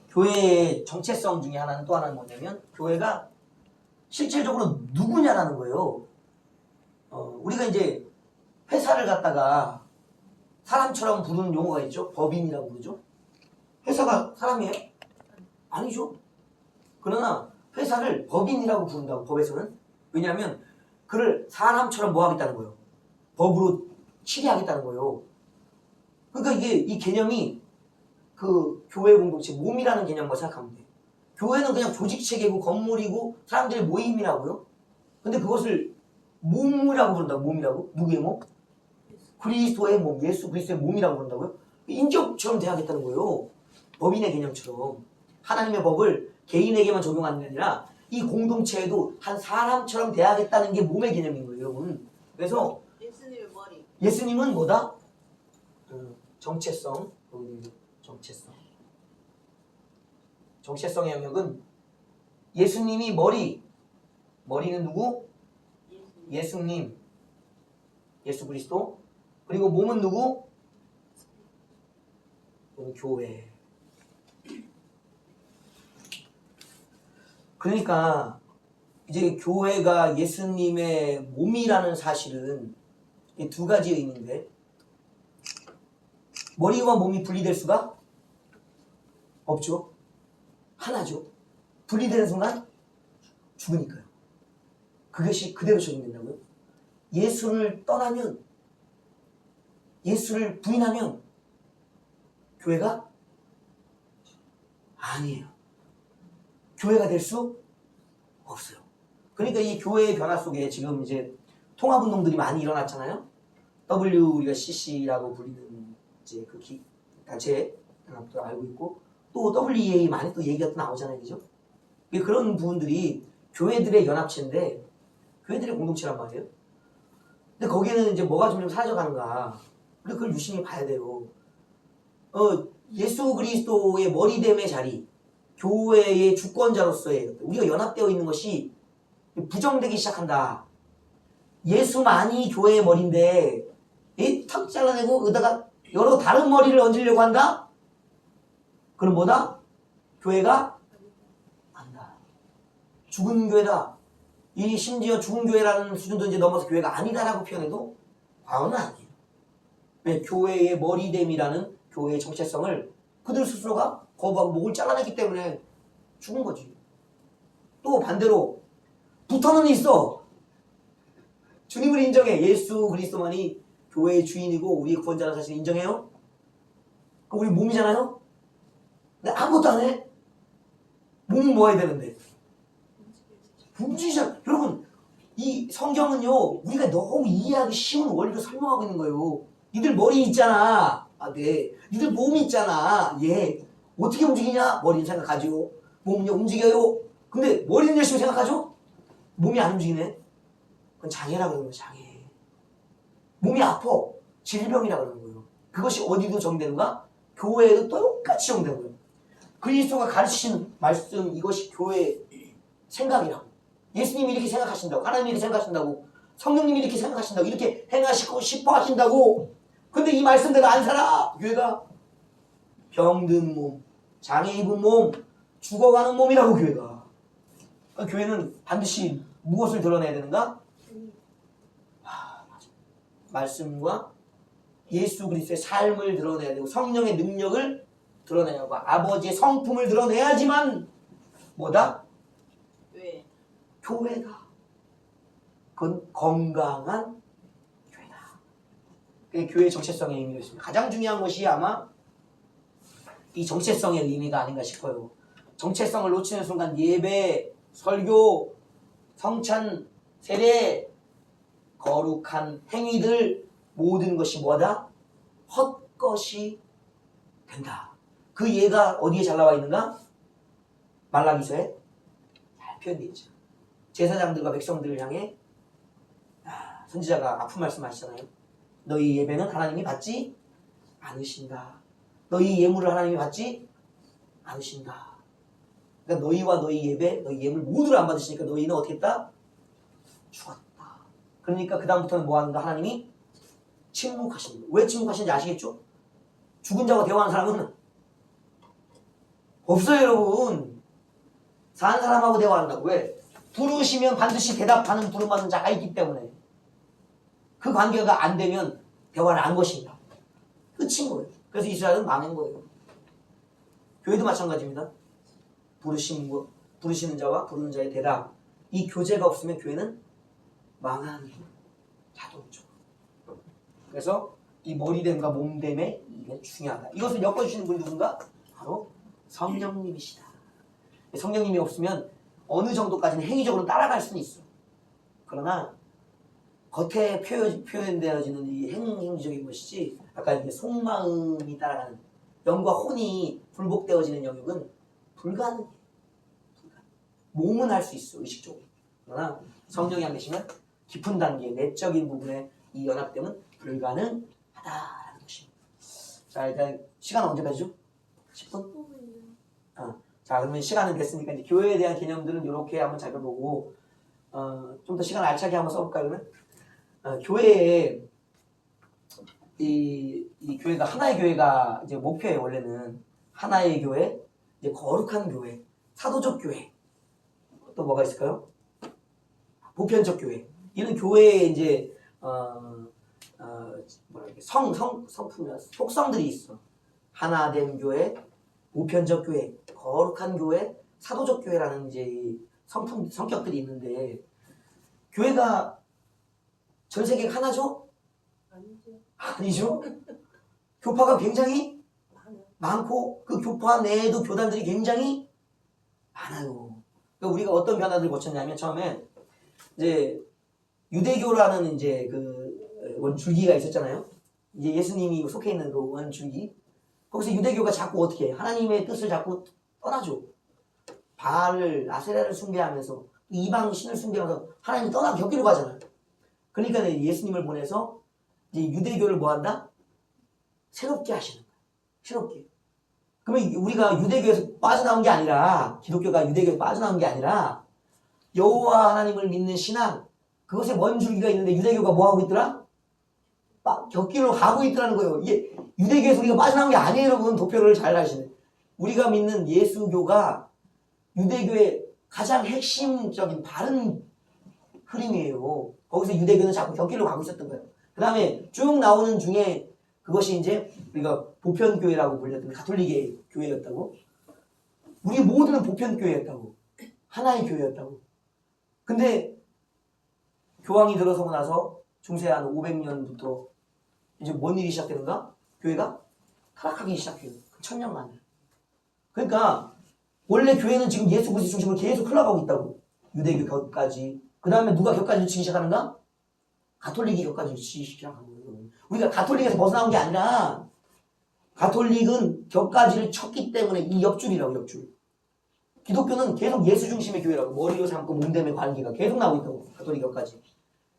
교회의 정체성 중에 하나는 또 하나는 뭐냐면, 교회가 실질적으로 누구냐라는 거예요. 우리가 이제 회사를 갖다가 사람처럼 부르는 용어가 있죠. 법인이라고 부르죠. 회사가 사람이에요? 아니죠. 그러나 회사를 법인이라고 부른다고, 법에서는. 왜냐하면 그를 사람처럼 뭐 하겠다는 거예요. 법으로 치리하겠다는 거예요. 그러니까 이 개념이 그 교회 공동체, 몸이라는 개념과 생각하면 돼요. 교회는 그냥 조직체계고 건물이고 사람들의 모임이라고요. 근데 그것을 몸이라고 부른다고. 몸이라고? 누구의 몸? 그리스도의 몸, 예수 그리스도의 몸이라고 부른다고요? 인격처럼 대하겠다는 거예요. 법인의 개념처럼. 하나님의 법을 개인에게만 적용하는 게 아니라 이 공동체에도 한 사람처럼 대하겠다는 게 몸의 개념인 거예요, 여러분. 그래서 예수님의 머리. 예수님은 뭐다? 정체성. 정체성. 정체성의 영역은 예수님이 머리는 누구? 예수님. 예수 그리스도. 그리고 몸은 누구? 교회. 그러니까 이제 교회가 예수님의 몸이라는 사실은 이 두 가지 의미인데, 머리와 몸이 분리될 수가 없죠. 하나죠. 분리되는 순간 죽으니까요. 그것이 그대로 적용된다고요. 예수를 떠나면, 예수를 부인하면 교회가 아니에요. 교회가 될 수 없어요. 그러니까 이 교회의 변화 속에 지금 이제 통합운동들이 많이 일어났잖아요. 우리가 CC라고 불리는 이제 그 단체 연합도 알고 있고, 또 WEA 많이 또 얘기가 또 나오잖아요, 그죠? 그런 부분들이 교회들의 연합체인데, 교회들의 공동체란 말이에요. 근데 거기에는 이제 뭐가 점점 사라져가는가? 우리 그걸 유심히 봐야 돼요. 예수 그리스도의 머리됨의 자리, 교회의 주권자로서의 우리가 연합되어 있는 것이 부정되기 시작한다. 예수만이 교회의 머리인데 턱 잘라내고 여기다가 여러 다른 머리를 얹으려고 한다? 그럼 뭐다? 교회가 아니다. 죽은 교회다. 이 심지어 죽은 교회라는 수준도 이제 넘어서 교회가 아니다라고 표현해도 과언은 아니에요. 왜? 교회의 머리됨이라는 교회의 정체성을 그들 스스로가 거부하고 목을 잘라냈기 때문에 죽은 거지. 또 반대로 붙어는 있어. 주님을 인정해. 예수 그리스도만이 교회의 주인이고 우리의 구원자라는 사실을 인정해요. 그럼 우리 몸이잖아요. 근데 아무것도 안 해. 몸은 뭐 해야 되는데? 움직이자. 여러분, 이 성경은요, 우리가 너무 이해하기 쉬운 원리로 설명하고 있는 거예요. 니들 머리 있잖아. 아, 네. 니들 몸이 있잖아. 예. 어떻게 움직이냐? 머리는 생각하죠. 몸은요, 움직여요. 근데 머리는 열심히 생각하죠? 몸이 안 움직이네. 그건 장애라고 그러는 거예요, 장애. 몸이 아파. 질병이라고 그러는 거예요. 그것이 어디도 적용되는가? 교회에도 똑같이 적용되는 거예요. 그리스도가 가르치신 말씀 이것이 교회의 생각이라고. 예수님이 이렇게 생각하신다고. 하나님이 이렇게 생각하신다고. 성령님이 이렇게 생각하신다고. 이렇게 행하시고 싶어 하신다고. 근데 이 말씀대로 안 살아. 교회가 병든 몸, 장애 입은 몸, 죽어가는 몸이라고 교회가. 교회는 반드시 무엇을 드러내야 되는가? 말씀과 예수 그리스도의 삶을 드러내야 되고 성령의 능력을 드러내야 하고 아버지의 성품을 드러내야지만 뭐다? 왜? 교회다. 그건 건강한 교회다. 그게 교회의 정체성의 의미가 있습니다. 가장 중요한 것이 아마 이 정체성의 의미가 아닌가 싶어요. 정체성을 놓치는 순간 예배, 설교, 성찬, 세례, 거룩한 행위들 모든 것이 뭐다? 헛것이 된다. 그 예가 어디에 잘 나와 있는가? 말라기서에 잘 표현되어 있죠. 제사장들과 백성들을 향해 선지자가 아픈 말씀하시잖아요. 너희 예배는 하나님이 받지 않으신다. 너희 예물을 하나님이 받지 않으신다. 그러니까 너희와 너희 예배, 너희 예물 모두를 안 받으시니까 너희는 어떻게 했다? 죽었다. 그러니까 그 다음부터는 뭐 하는가? 하나님이 침묵하십니다. 왜 침묵하시는지 아시겠죠? 죽은 자와 대화하는 사람은 없어요, 여러분. 사는 사람하고 대화한다고. 왜? 부르시면 반드시 대답하는 부름받는 자가 있기 때문에 그 관계가 안 되면 대화를 안 것입니다. 끝인 거예요. 그래서 이스라엘은 망한 거예요. 교회도 마찬가지입니다. 부르시는 자와 부르는 자의 대답, 이 교제가 없으면 교회는 망하는 자동적으로. 그래서 이 머리됨과 몸됨에 이게 중요하다. 이것을 엮어주시는 분이 누군가? 바로 성령님이시다. 성령님이 없으면 어느 정도까지는 행위적으로 따라갈 수는 있어. 그러나 겉에 표현되어지는 이 행위적인 것이지 아까 이제 속마음이 따라가는 영과 혼이 불복되어지는 영역은 불가능해. 몸은 할 수 있어, 의식적으로. 그러나 성령이 안 계시면 깊은 단계, 내적인 부분에 이 연합됨은 불가능하다라는 것입니다. 자, 일단 시간은 언제까지죠? 10분? 자, 그러면 시간은 됐으니까 이제 교회에 대한 개념들은 이렇게 한번 살펴보고 좀 더 시간 알차게 한번 써볼까요, 그러면? 교회에 이 교회가 하나의 교회가 이제 목표예요. 원래는 하나의 교회, 이제 거룩한 교회, 사도적 교회. 또 뭐가 있을까요? 보편적 교회. 이런 교회에 이제 성품이나 속성들이 있어. 하나된 교회, 보편적 교회, 거룩한 교회, 사도적 교회라는 이제 성격들이 있는데 교회가 전 세계가 하나죠? 아니죠. 교파가 굉장히 많고 그 교파 내에도 교단들이 굉장히 많아요. 그러니까 우리가 어떤 변화를 거쳤냐면 처음에 이제 유대교라는 이제 그 원줄기가 있었잖아요. 이제 예수님이 속해 있는 그 원줄기. 거기서 유대교가 자꾸 어떻게 해? 하나님의 뜻을 자꾸 떠나죠. 바알을 아세라를 숭배하면서 이방 신을 숭배하면서 하나님 떠나고 격기로 가잖아요. 그러니까 예수님을 보내서 이제 유대교를 뭐 한다? 새롭게 하시는 거예요. 새롭게. 그러면 우리가 유대교에서 빠져나온 게 아니라 기독교가 유대교에서 빠져나온 게 아니라 여호와 하나님을 믿는 신앙 그것에 먼 줄기가 있는데 유대교가 뭐 하고 있더라? 격길로 가고 있더라는 거예요. 이게 유대교에서 우리가 빠져나온 게 아니에요, 여러분. 도표를 잘 하시네. 우리가 믿는 예수교가 유대교의 가장 핵심적인 바른 흐름이에요. 거기서 유대교는 자꾸 격길로 가고 있었던 거예요. 그 다음에 쭉 나오는 중에 그것이 이제 우리가 보편교회라고 불렸던 가톨릭의 교회였다고. 우리 모두는 보편교회였다고. 하나의 교회였다고. 근데 교황이 들어서고 나서 중세 한 500년부터 이제 뭔 일이 시작되는가? 교회가 타락하기 시작해요. 1000년 만에. 그러니까 원래 교회는 지금 예수 그리스도 중심으로 계속 흘러가고 있다고. 유대교 격까지. 그 다음에 누가 격까지 치기 시작하는가? 가톨릭이 격까지 치기 시작하는 거예요. 우리가 가톨릭에서 벗어나온 게 아니라 가톨릭은 격까지를 쳤기 때문에 이 옆줄이라고, 옆줄. 기독교는 계속 예수 중심의 교회라고. 머리로 삼고 몸됨의 관계가 계속 나오고 있다고. 가톨릭 격까지.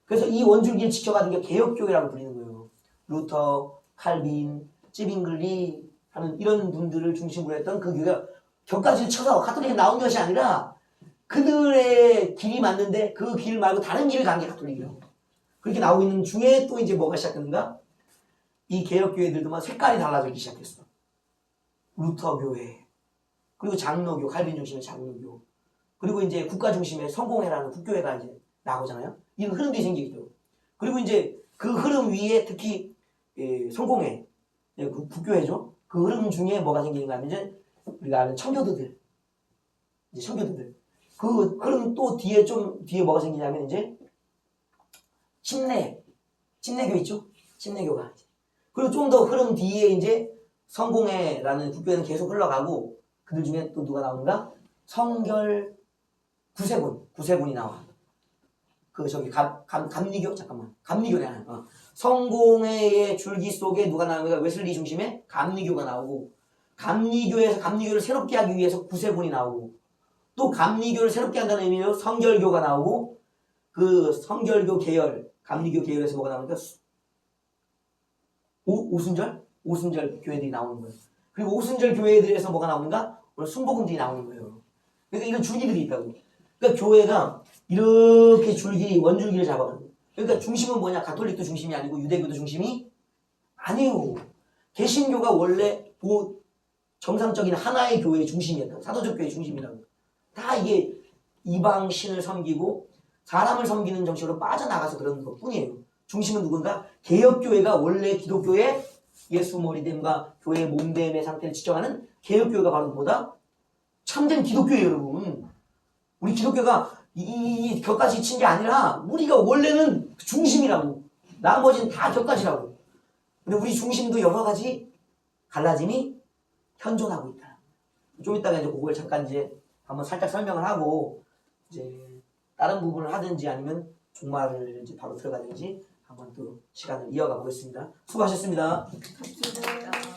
그래서 이 원줄기를 지켜가는 게 개혁교회라고 불리는 거예요. 루터, 칼빈, 찌빙글리 하는 이런 분들을 중심으로 했던 그 교회가 격가지를 쳐서 가톨릭에 나온 것이 아니라 그들의 길이 맞는데 그 길 말고 다른 길을 간 게 가톨릭이에요. 그렇게 나오고 있는 중에 또 이제 뭐가 시작했는가? 이 개혁교회들도 막 색깔이 달라지기 시작했어. 루터 교회, 그리고 장로교, 칼빈 중심의 장로교, 그리고 이제 국가 중심의 성공회라는 국교회가 이제 나오잖아요. 이런 흐름들이 생기죠. 그리고 이제 그 흐름 위에 특히 성공회, 국교회죠. 그 흐름 중에 뭐가 생기는가 하면 이제 우리가 아는 청교도들, 이제 청교도들. 그 흐름 또 뒤에 뭐가 생기냐면 이제 침례교 있죠? 침례교가. 그리고 좀 더 흐름 뒤에 이제 성공회라는 국교회는 계속 흘러가고 그들 중에 또 누가 나오는가? 성결 구세군이 나와. 그 저기 감리교 잠깐만 감리교네. 성공회의 줄기 속에 누가 나오는가? 웨슬리 중심의 감리교가 나오고 감리교에서 감리교를 새롭게 하기 위해서 구세군이 나오고 또 감리교를 새롭게 한다는 의미로 성결교가 나오고 그 성결교 계열 감리교 계열에서 뭐가 나오는가? 오순절 교회들이 나오는 거예요. 그리고 오순절 교회들에서 뭐가 나오는가? 오늘 순복음들이 나오는 거예요. 그러니까 이런 줄기들이 있다고. 그러니까 교회가 이렇게 원줄기를 잡아가는 거예요. 그러니까 중심은 뭐냐? 가톨릭도 중심이 아니고 유대교도 중심이 아니에요. 개신교가 원래 정상적인 하나의 교회의 중심이었다. 사도적 교회의 중심이라고. 다 이게 이방 신을 섬기고 사람을 섬기는 정신으로 빠져나가서 그런 것 뿐이에요. 중심은 누군가? 개혁교회가 원래 기독교의 예수 머리됨과 교회의 몸됨의 상태를 지정하는 개혁교회가 바로 뭐다? 참된 기독교예요, 여러분. 우리 기독교가 이 격가지 친 게 아니라 우리가 원래는 중심이라고. 나머지는 다 격가지라고. 근데 우리 중심도 여러 가지 갈라짐이 현존하고 있다. 좀 이따가 이제 그걸 잠깐 이제 한번 살짝 설명을 하고 이제 다른 부분을 하든지 아니면 종말을 이제 바로 들어가든지 한번 또 시간을 이어가 보겠습니다. 수고하셨습니다. 감사합니다.